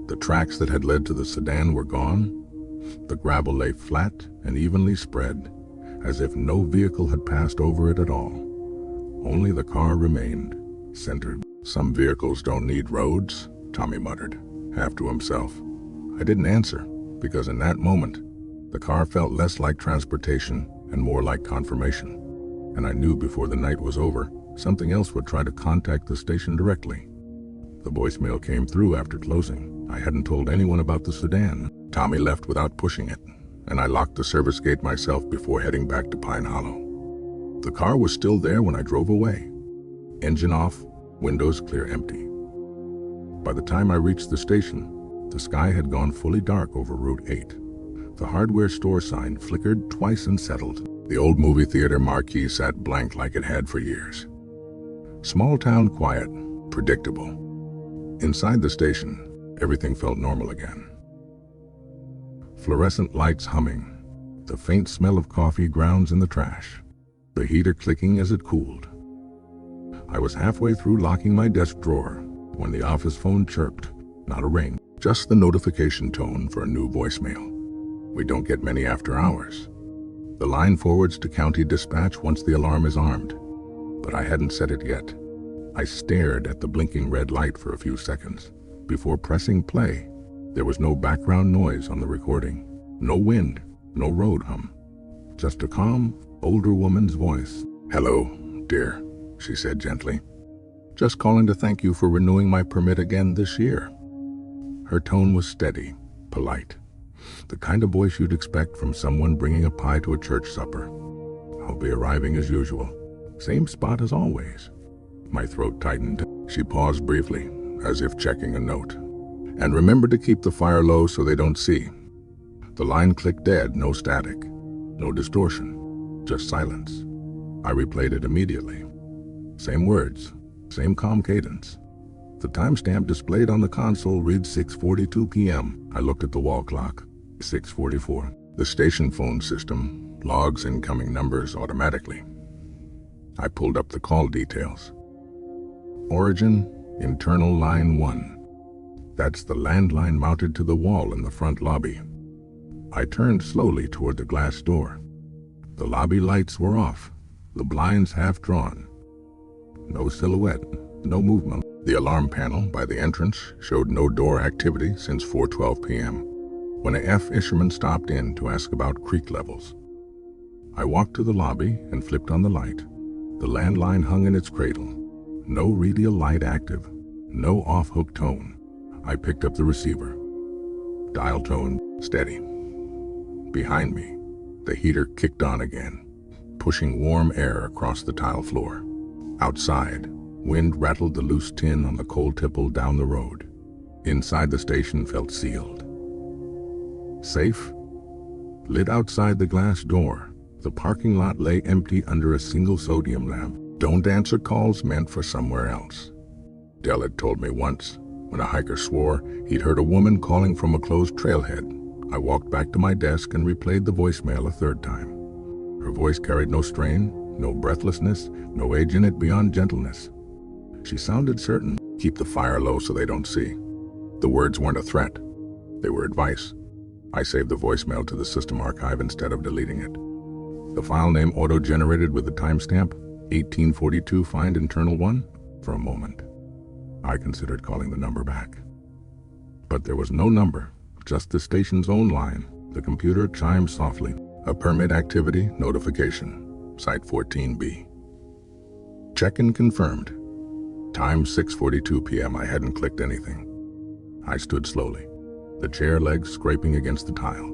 S1: The tracks that had led to the sedan were gone. The gravel lay flat and evenly spread, as if no vehicle had passed over it at all. Only the car remained, centered. "Some vehicles don't need roads," Tommy muttered, half to himself. I didn't answer, because in that moment, the car felt less like transportation and more like confirmation. And I knew before the night was over, something else would try to contact the station directly. The voicemail came through after closing. I hadn't told anyone about the sedan. Tommy left without pushing it, and I locked the service gate myself before heading back to Pine Hollow. The car was still there when I drove away. Engine off, windows clear empty. By the time I reached the station, the sky had gone fully dark over Route 8. The hardware store sign flickered twice and settled. The old movie theater marquee sat blank like it had for years. Small town quiet, predictable. Inside the station, everything felt normal again. Fluorescent lights humming, the faint smell of coffee grounds in the trash, the heater clicking as it cooled. I was halfway through locking my desk drawer when the office phone chirped. Not a ring, just the notification tone for a new voicemail. We don't get many after hours. The line forwards to county dispatch once the alarm is armed, but I hadn't set it yet. I stared at the blinking red light for a few seconds. Before pressing play, there was no background noise on the recording. No wind, no road hum. Just a calm, older woman's voice. "Hello, dear," she said gently. "Just calling to thank you for renewing my permit again this year." Her tone was steady, polite. The kind of voice you'd expect from someone bringing a pie to a church supper. "I'll be arriving as usual. Same spot as always." My throat tightened. She paused briefly, as if checking a note. "And remember to keep the fire low so they don't see." The line clicked dead, no static, no distortion, just silence. I replayed it immediately. Same words, same calm cadence. The timestamp displayed on the console reads 6:42 p.m. I looked at the wall clock. 6:44. The station phone system logs incoming numbers automatically. I pulled up the call details. Origin, internal line 1. That's the landline mounted to the wall in the front lobby. I turned slowly toward the glass door. The lobby lights were off, the blinds half drawn. No silhouette, no movement. The alarm panel by the entrance showed no door activity since 4:12 p.m. when a fisherman stopped in to ask about creek levels. I walked to the lobby and flipped on the light. The landline hung in its cradle. No radial light active, no off-hook tone. I picked up the receiver. Dial tone steady. Behind me, the heater kicked on again, pushing warm air across the tile floor. Outside, wind rattled the loose tin on the coal tipple down the road. Inside the station felt sealed. Safe? Lit outside the glass door, the parking lot lay empty under a single sodium lamp. Don't answer calls meant for somewhere else. Dell had told me once, when a hiker swore he'd heard a woman calling from a closed trailhead. I walked back to my desk and replayed the voicemail a third time. Her voice carried no strain, no breathlessness, no age in it beyond gentleness. She sounded certain. Keep the fire low so they don't see. The words weren't a threat. They were advice. I saved the voicemail to the system archive instead of deleting it. The file name auto-generated with the timestamp, 1842 find internal 1, for a moment. I considered calling the number back. But there was no number, just the station's own line. The computer chimed softly. A permit activity notification, Site 14B. Check-in confirmed. Time 6:42 p.m. I hadn't clicked anything. I stood slowly, the chair legs scraping against the tile.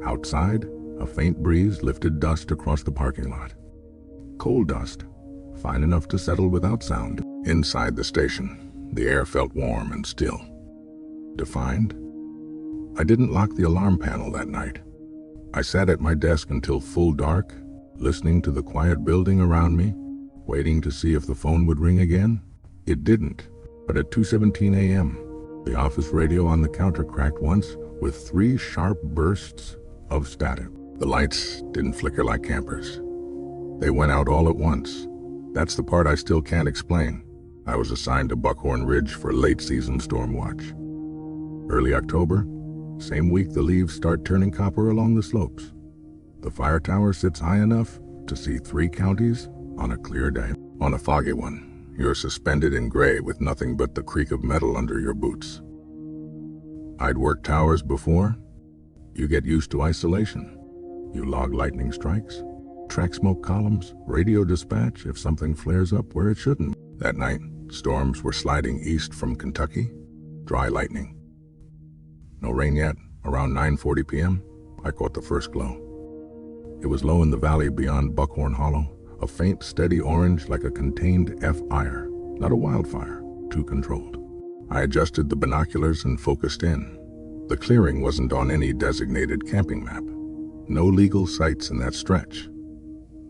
S1: Outside, a faint breeze lifted dust across the parking lot. Cold dust, fine enough to settle without sound. Inside the station, the air felt warm and still. Defined. I didn't lock the alarm panel that night. I sat at my desk until full dark, listening to the quiet building around me, waiting to see if the phone would ring again. It didn't, but at 2:17 a.m., the office radio on the counter cracked once with 3 sharp bursts of static. The lights didn't flicker like campers. They went out all at once. That's the part I still can't explain. I was assigned to Buckhorn Ridge for late season storm watch. Early October, same week the leaves start turning copper along the slopes. The fire tower sits high enough to see 3 counties on a clear day. On a foggy one, you're suspended in gray with nothing but the creak of metal under your boots. I'd worked towers before. You get used to isolation. You log lightning strikes, track smoke columns, radio dispatch if something flares up where it shouldn't. That night, storms were sliding east from Kentucky, dry lightning. No rain yet. Around 9:40 p.m., I caught the first glow. It was low in the valley beyond Buckhorn Hollow, a faint, steady orange like a contained fire, not a wildfire, too controlled. I adjusted the binoculars and focused in. The clearing wasn't on any designated camping map. No legal sites in that stretch.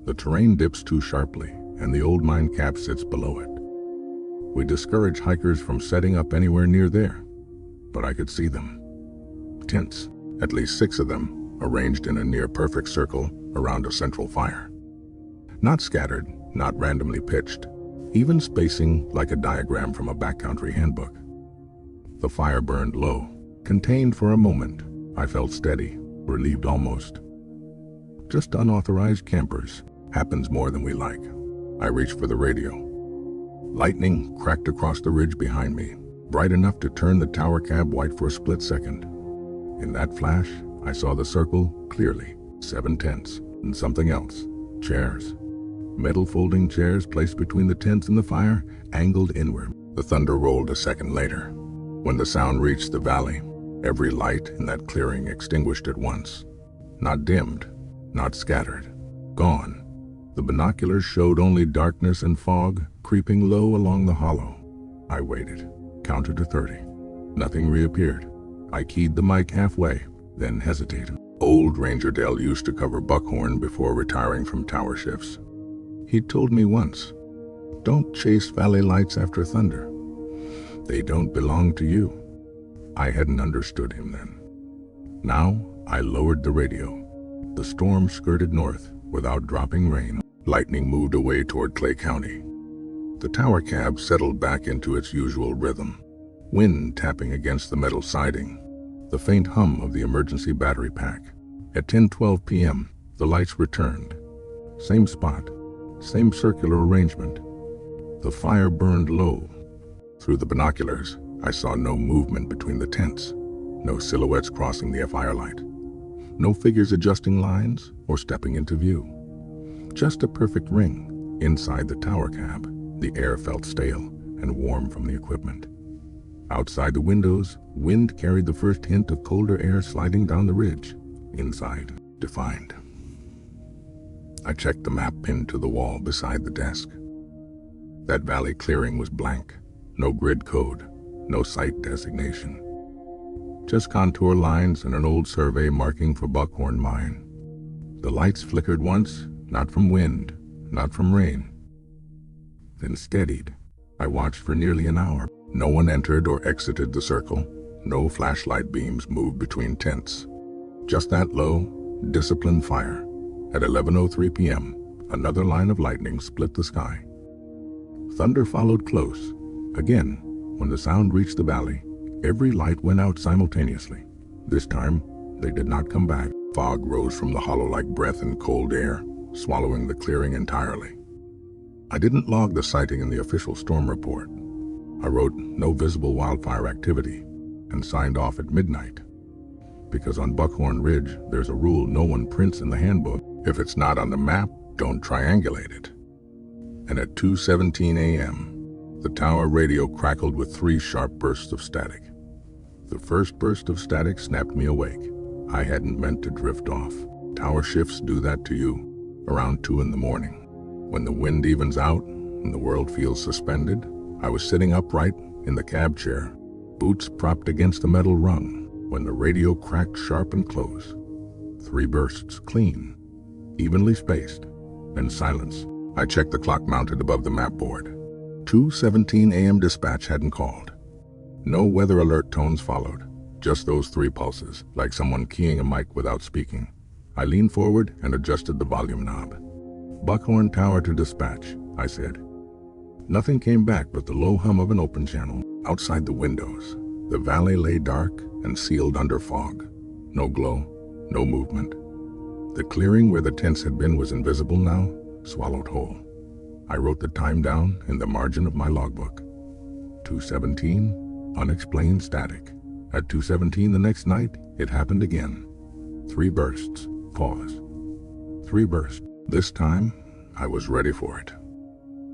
S1: The terrain dips too sharply, and the old mine cap sits below it. We discourage hikers from setting up anywhere near there, but I could see them. Tents, at least 6 of them, arranged in a near-perfect circle around a central fire. Not scattered, not randomly pitched, even spacing like a diagram from a backcountry handbook. The fire burned low, contained for a moment. I felt steady, relieved almost. Just unauthorized campers. Happens more than we like. I reached for the radio. Lightning cracked across the ridge behind me, bright enough to turn the tower cab white for a split second. In that flash, I saw the circle clearly. 7 tents and something else. Chairs. Metal folding chairs placed between the tents and the fire, angled inward. The thunder rolled a second later. When the sound reached the valley, every light in that clearing extinguished at once. Not dimmed, not scattered. Gone. The binoculars showed only darkness and fog creeping low along the hollow. I waited, counted to 30. Nothing reappeared. I keyed the mic halfway, then hesitated. Old Ranger Dale used to cover Buckhorn before retiring from tower shifts. He'd told me once, "Don't chase valley lights after thunder. They don't belong to you." I hadn't understood him then. Now, I lowered the radio. The storm skirted north without dropping rain. Lightning moved away toward Clay County. The tower cab settled back into its usual rhythm. Wind tapping against the metal siding. The faint hum of the emergency battery pack. At 10:12 p.m., the lights returned. Same spot, same circular arrangement. The fire burned low. Through the binoculars, I saw no movement between the tents, no silhouettes crossing the firelight, no figures adjusting lines or stepping into view. Just a perfect ring inside the tower cab. The air felt stale and warm from the equipment. Outside the windows, wind carried the first hint of colder air sliding down the ridge. Inside, defined. I checked the map pinned to the wall beside the desk. That valley clearing was blank. No grid code, no site designation. Just contour lines and an old survey marking for Buckhorn Mine. The lights flickered once, not from wind, not from rain. Then steadied. I watched for nearly an hour. No one entered or exited the circle. No flashlight beams moved between tents. Just that low, disciplined fire. At 11:03 p.m., another line of lightning split the sky. Thunder followed close. Again, when the sound reached the valley, every light went out simultaneously. This time, they did not come back. Fog rose from the hollow like breath in cold air, swallowing the clearing entirely. I didn't log the sighting in the official storm report. I wrote no visible wildfire activity and signed off at midnight. Because on Buckhorn Ridge, there's a rule no one prints in the handbook. If it's not on the map, don't triangulate it. And at 2:17 a.m., the tower radio crackled with 3 sharp bursts of static. The first burst of static snapped me awake. I hadn't meant to drift off. Tower shifts do that to you. Around 2 in the morning, when the wind evens out and the world feels suspended, I was sitting upright in the cab chair, boots propped against the metal rung, when the radio cracked sharp and close. 3 bursts, clean, evenly spaced, then silence. I checked the clock mounted above the map board. 2:17 a.m. dispatch hadn't called. No weather alert tones followed, just those 3 pulses, like someone keying a mic without speaking. I leaned forward and adjusted the volume knob. "Buckhorn Tower to dispatch," I said. Nothing came back but the low hum of an open channel. Outside the windows, the valley lay dark and sealed under fog. No glow, no movement. The clearing where the tents had been was invisible now, swallowed whole. I wrote the time down in the margin of my logbook. 2:17, unexplained static. At 2:17 the next night, it happened again. 3 bursts, pause. 3 bursts. This time, I was ready for it.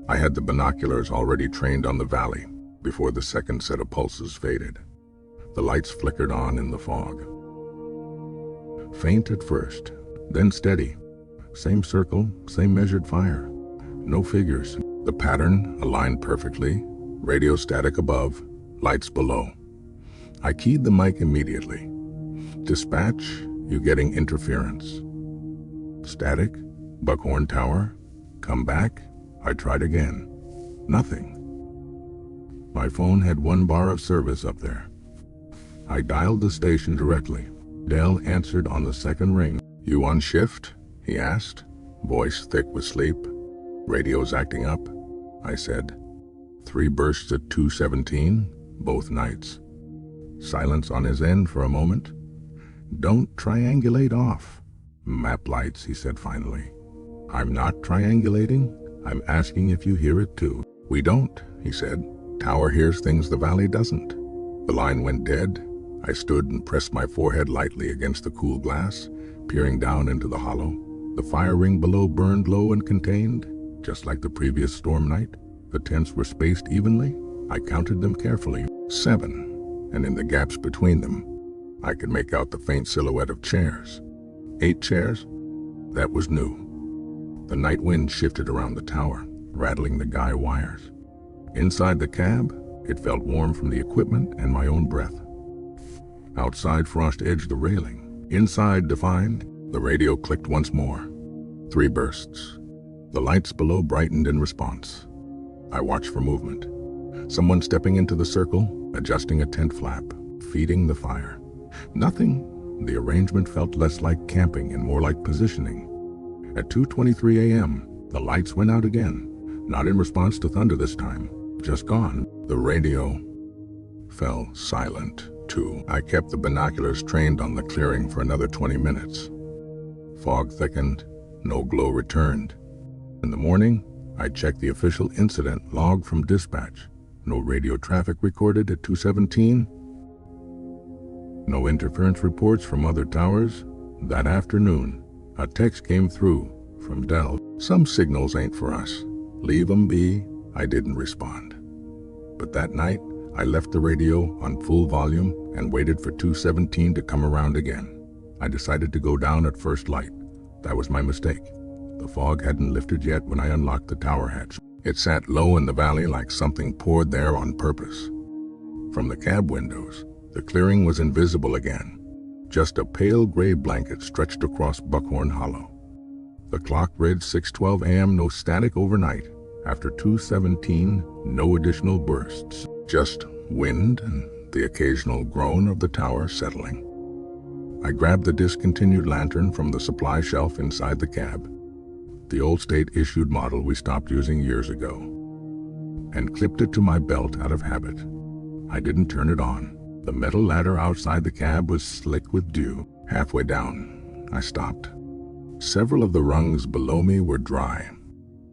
S1: I had the binoculars already trained on the valley before the second set of pulses faded. The lights flickered on in the fog. Faint at first, then steady. Same circle, same measured fire. No figures. The pattern aligned perfectly. Radio static above, lights below. I keyed the mic immediately. "Dispatch, you getting interference." "Static, Buckhorn Tower, come back." I tried again. Nothing. My phone had 1 bar of service up there. I dialed the station directly. Dell answered on the second ring. "You on shift?" he asked, voice thick with sleep. "Radio's acting up," I said. 3 bursts at 2:17, both nights. Silence on his end for a moment. "Don't triangulate off." "Map lights," he said finally. "I'm not triangulating. I'm asking if you hear it too." "We don't," he said. "Tower hears things the valley doesn't." The line went dead. I stood and pressed my forehead lightly against the cool glass, peering down into the hollow. The fire ring below burned low and contained, just like the previous storm night. The tents were spaced evenly. I counted them carefully. 7, and in the gaps between them, I could make out the faint silhouette of chairs. 8 chairs? That was new. The night wind shifted around the tower, rattling the guy wires. Inside the cab, it felt warm from the equipment and my own breath. Outside, frost edged the railing. Inside, defined, the radio clicked once more. 3 bursts. The lights below brightened in response. I watched for movement. Someone stepping into the circle, adjusting a tent flap, feeding the fire. Nothing. The arrangement felt less like camping and more like positioning. At 2:23 a.m., the lights went out again, not in response to thunder this time, just gone. The radio fell silent, too. I kept the binoculars trained on the clearing for another 20 minutes. Fog thickened, no glow returned. In the morning, I checked the official incident log from dispatch. No radio traffic recorded at 2:17. No interference reports from other towers. That afternoon, a text came through from Dell. "Some signals ain't for us. Leave 'em be." I didn't respond. But that night, I left the radio on full volume and waited for 2:17 to come around again. I decided to go down at first light. That was my mistake. The fog hadn't lifted yet when I unlocked the tower hatch. It sat low in the valley like something poured there on purpose. From the cab windows, the clearing was invisible again. Just a pale gray blanket stretched across Buckhorn Hollow. The clock read 6:12 a.m., no static overnight. After 2:17, no additional bursts. Just wind and the occasional groan of the tower settling. I grabbed the discontinued lantern from the supply shelf inside the cab, the old state-issued model we stopped using years ago, and clipped it to my belt out of habit. I didn't turn it on. The metal ladder outside the cab was slick with dew. Halfway down, I stopped. Several of the rungs below me were dry,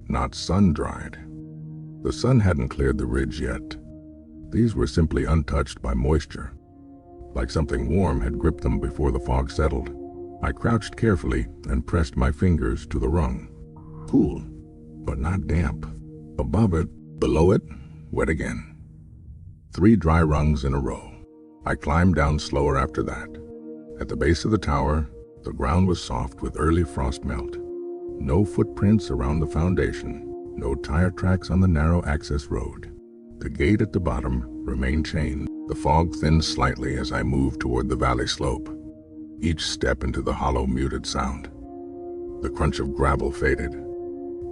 S1: not sun-dried. The sun hadn't cleared the ridge yet. These were simply untouched by moisture, like something warm had gripped them before the fog settled. I crouched carefully and pressed my fingers to the rung. Cool, but not damp. Above it, below it, wet again. 3 dry rungs in a row. I climbed down slower after that. At the base of the tower, the ground was soft with early frost melt. No footprints around the foundation, no tire tracks on the narrow access road. The gate at the bottom remained chained. The fog thinned slightly as I moved toward the valley slope. Each step into the hollow muted sound. The crunch of gravel faded.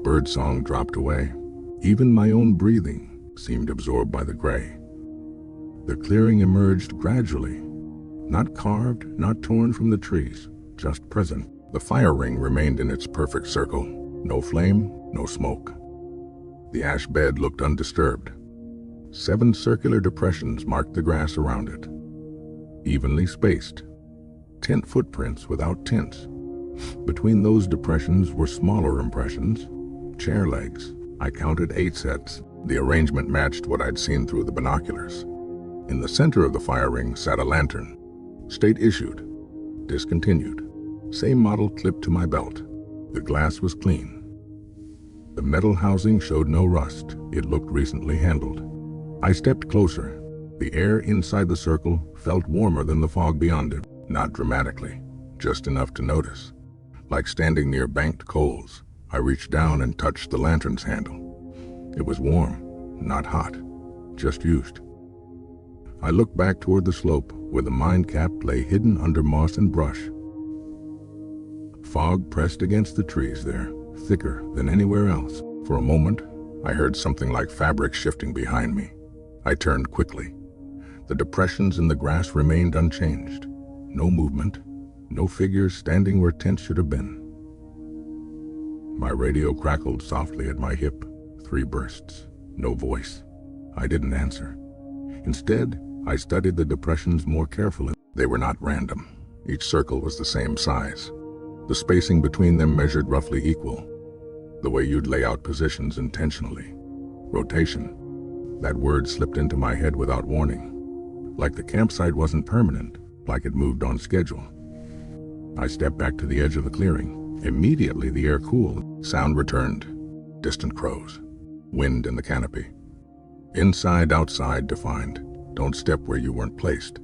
S1: Birdsong dropped away. Even my own breathing seemed absorbed by the gray. The clearing emerged gradually, not carved, not torn from the trees, just present. The fire ring remained in its perfect circle. No flame, no smoke. The ash bed looked undisturbed. 7 circular depressions marked the grass around it, evenly spaced. Tent footprints without tints. Between those depressions were smaller impressions, chair legs. I counted 8 sets. The arrangement matched what I'd seen through the binoculars. In the center of the fire ring sat a lantern, state issued, discontinued. Same model clipped to my belt. The glass was clean. The metal housing showed no rust. It looked recently handled. I stepped closer. The air inside the circle felt warmer than the fog beyond it. Not dramatically, just enough to notice. Like standing near banked coals, I reached down and touched the lantern's handle. It was warm, not hot, just used. I looked back toward the slope where the mine cap lay hidden under moss and brush. Fog pressed against the trees there, thicker than anywhere else. For a moment, I heard something like fabric shifting behind me. I turned quickly. The depressions in the grass remained unchanged. No movement, no figures standing where tents should have been. My radio crackled softly at my hip. 3 bursts. No voice. I didn't answer. Instead, I studied the depressions more carefully. They were not random. Each circle was the same size. The spacing between them measured roughly equal. The way you'd lay out positions intentionally. Rotation. That word slipped into my head without warning. Like the campsite wasn't permanent, like it moved on schedule. I stepped back to the edge of the clearing. Immediately the air cooled. Sound returned. Distant crows. Wind in the canopy. Inside, outside defined. Don't step where you weren't placed.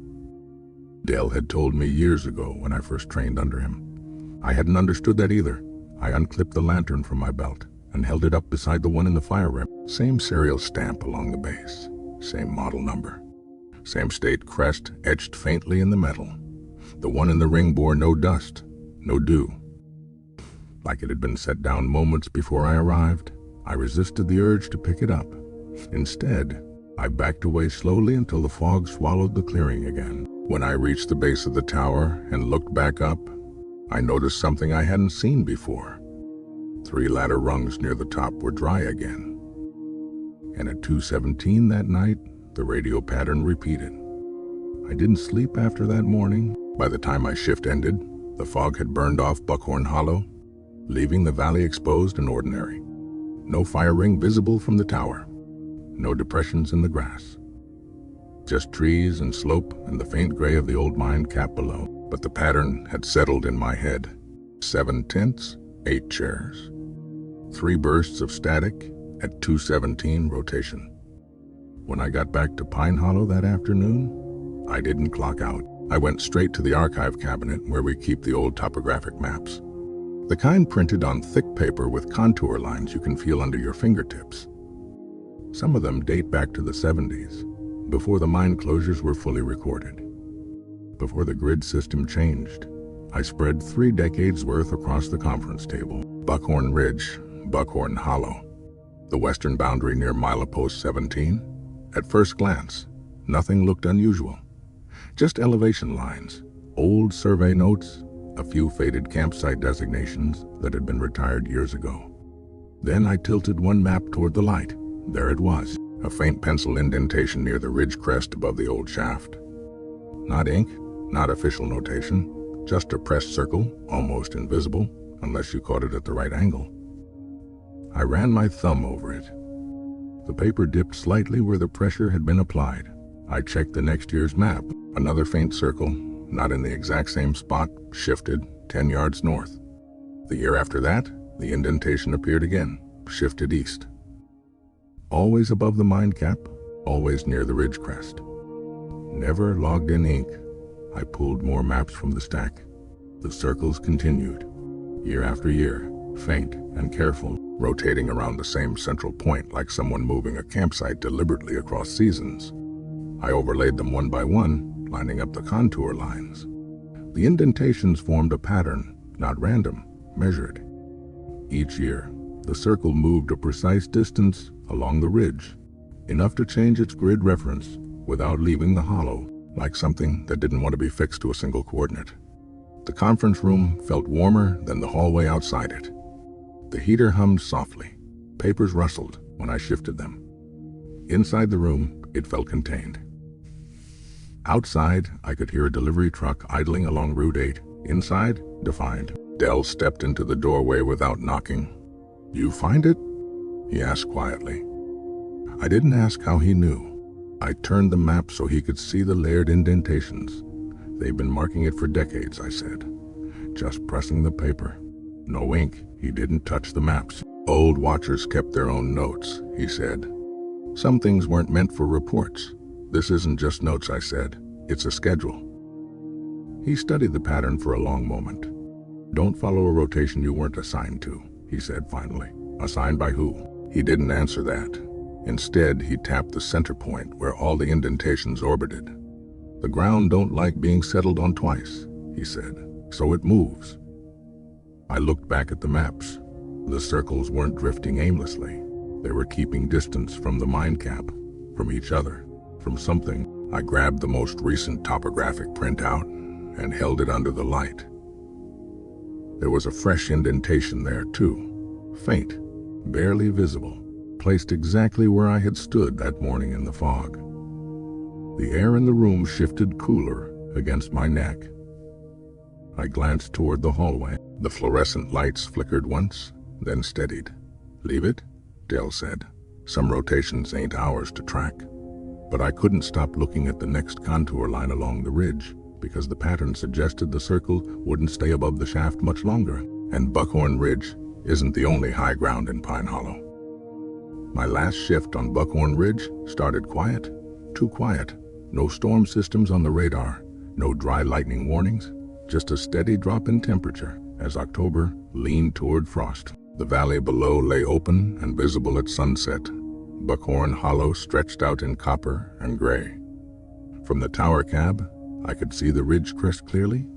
S1: Dale had told me years ago when I first trained under him. I hadn't understood that either. I unclipped the lantern from my belt and held it up beside the one in the fire ring. Same serial stamp along the base. Same model number. Same state crest etched faintly in the metal. The one in the ring bore no dust, no dew. Like it had been set down moments before I arrived, I resisted the urge to pick it up. Instead, I backed away slowly until the fog swallowed the clearing again. When I reached the base of the tower and looked back up, I noticed something I hadn't seen before. 3 ladder rungs near the top were dry again. And at 2:17 that night, the radio pattern repeated. I didn't sleep after that morning. By the time my shift ended, the fog had burned off Buckhorn Hollow, leaving the valley exposed and ordinary. No fire ring visible from the tower. No depressions in the grass. Just trees and slope and the faint gray of the old mine cap below. But the pattern had settled in my head. 7 tents, 8 chairs. 3 bursts of static at 2:17 rotation. When I got back to Pine Hollow that afternoon, I didn't clock out. I went straight to the archive cabinet where we keep the old topographic maps. The kind printed on thick paper with contour lines you can feel under your fingertips. Some of them date back to the 70s, before the mine closures were fully recorded. Before the grid system changed, I spread 3 decades worth across the conference table. Buckhorn Ridge, Buckhorn Hollow, the western boundary near milepost 17. At first glance, nothing looked unusual. Just elevation lines, old survey notes, a few faded campsite designations that had been retired years ago. Then I tilted one map toward the light. There it was, a faint pencil indentation near the ridge crest above the old shaft. Not ink, not official notation, just a pressed circle, almost invisible, unless you caught it at the right angle. I ran my thumb over it. The paper dipped slightly where the pressure had been applied. I checked the next year's map. Another faint circle, not in the exact same spot, shifted 10 yards north. The year after that, the indentation appeared again, shifted east. Always above the mine cap, always near the ridge crest. Never logged in ink. I pulled more maps from the stack. The circles continued, year after year, faint and careful, rotating around the same central point like someone moving a campsite deliberately across seasons. I overlaid them one by one, lining up the contour lines. The indentations formed a pattern, not random, measured. Each year, the circle moved a precise distance along the ridge, enough to change its grid reference without leaving the hollow, like something that didn't want to be fixed to a single coordinate. The conference room felt warmer than the hallway outside it. The heater hummed softly. Papers rustled when I shifted them. Inside the room, it felt contained. Outside, I could hear a delivery truck idling along Route 8. Inside, defined. Dell stepped into the doorway without knocking. "You find it?" he asked quietly. I didn't ask how he knew. I turned the map so he could see the layered indentations. "They've been marking it for decades," I said, just pressing the paper. No ink. He didn't touch the maps. "Old watchers kept their own notes," he said. "Some things weren't meant for reports. This isn't just notes," I said. "It's a schedule." He studied the pattern for a long moment. "Don't follow a rotation you weren't assigned to," he said finally. "Assigned by who?" He didn't answer that. Instead, he tapped the center point where all the indentations orbited. "The ground don't like being settled on twice," he said, "so it moves." I looked back at the maps. The circles weren't drifting aimlessly. They were keeping distance from the mine cap, from each other, from something. I grabbed the most recent topographic printout and held it under the light. There was a fresh indentation there, too, faint, barely visible, placed exactly where I had stood that morning in the fog. The air in the room shifted cooler against my neck. I glanced toward the hallway. The fluorescent lights flickered once, then steadied. "Leave it," Dell said. "Some rotations ain't ours to track." But I couldn't stop looking at the next contour line along the ridge, because the pattern suggested the circle wouldn't stay above the shaft much longer, and Buckhorn Ridge isn't the only high ground in Pine Hollow. My last shift on Buckhorn Ridge started quiet, too quiet. No storm systems on the radar, no dry lightning warnings, just a steady drop in temperature as October leaned toward frost. The valley below lay open and visible at sunset. Buckhorn Hollow stretched out in copper and gray. From the tower cab, I could see the ridge crest clearly,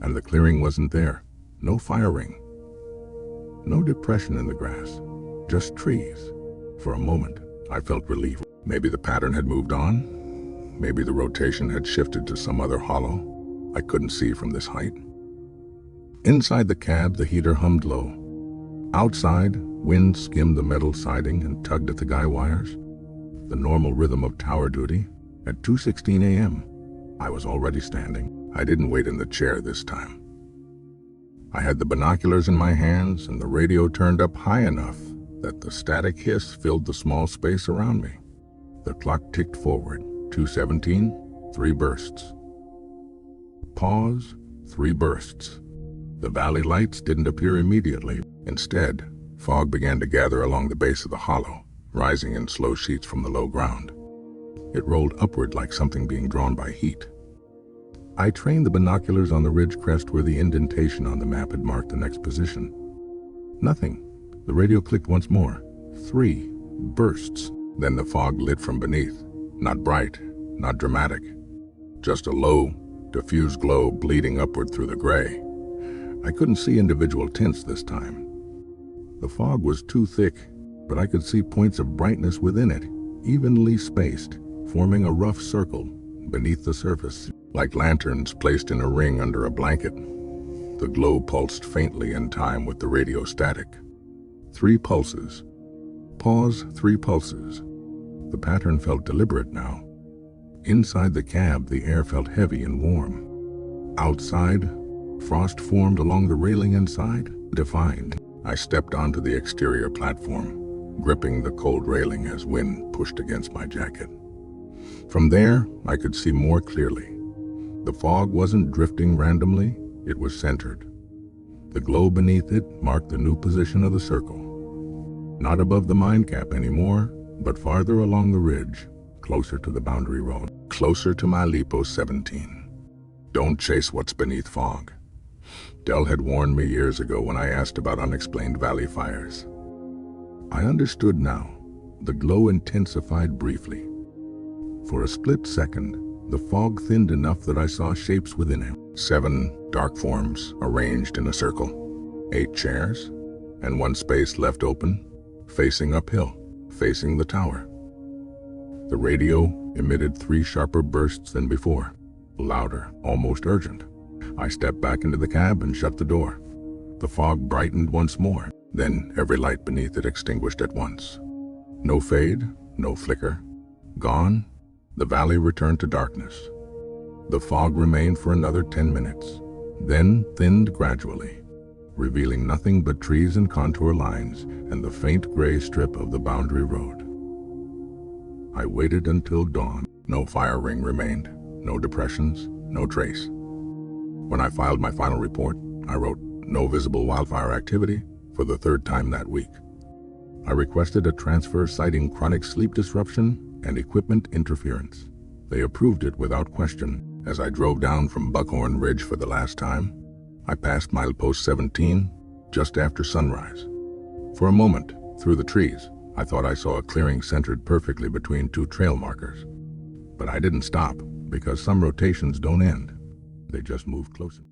S1: and the clearing wasn't there. No fire ring. No depression in the grass, just trees. For a moment, I felt relief. Maybe the pattern had moved on. Maybe the rotation had shifted to some other hollow I couldn't see from this height. Inside the cab, the heater hummed low. Outside, wind skimmed the metal siding and tugged at the guy wires. The normal rhythm of tower duty. At 2:16 a.m., I was already standing. I didn't wait in the chair this time. I had the binoculars in my hands and the radio turned up high enough that the static hiss filled the small space around me. The clock ticked forward. 2:17, 3 bursts. Pause, 3 bursts. The valley lights didn't appear immediately. Instead, fog began to gather along the base of the hollow, rising in slow sheets from the low ground. It rolled upward like something being drawn by heat. I trained the binoculars on the ridge crest where the indentation on the map had marked the next position. Nothing. The radio clicked once more. 3 bursts. Then the fog lit from beneath. Not bright, not dramatic. Just a low, diffuse glow bleeding upward through the gray. I couldn't see individual tints this time. The fog was too thick, but I could see points of brightness within it, evenly spaced, forming a rough circle beneath the surface, like lanterns placed in a ring under a blanket. The glow pulsed faintly in time with the radio static. 3 pulses. Pause, 3 pulses. The pattern felt deliberate now. Inside the cab, the air felt heavy and warm. Outside, frost formed along the railing inside, defined. I stepped onto the exterior platform, gripping the cold railing as wind pushed against my jacket. From there, I could see more clearly. The fog wasn't drifting randomly, it was centered. The glow beneath it marked the new position of the circle. Not above the mine cap anymore, but farther along the ridge, closer to the boundary road, closer to Milepost 17. Don't chase what's beneath fog. Dell had warned me years ago when I asked about unexplained valley fires. I understood now. The glow intensified briefly. For a split second, the fog thinned enough that I saw shapes within it. 7 dark forms arranged in a circle. 8 chairs, and one space left open, facing uphill, facing the tower. The radio emitted 3 sharper bursts than before, louder, almost urgent. I stepped back into the cab and shut the door. The fog brightened once more, then every light beneath it extinguished at once. No fade, no flicker. Gone, the valley returned to darkness. The fog remained for another 10 minutes, then thinned gradually, revealing nothing but trees and contour lines and the faint gray strip of the boundary road. I waited until dawn. No fire ring remained, no depressions, no trace. When I filed my final report, I wrote, "No visible wildfire activity," for the 3rd time that week. I requested a transfer citing chronic sleep disruption and equipment interference. They approved it without question. As I drove down from Buckhorn Ridge for the last time, I passed Milepost 17 just after sunrise. For a moment, through the trees, I thought I saw a clearing centered perfectly between 2 trail markers. But I didn't stop, because some rotations don't end. They just move closer.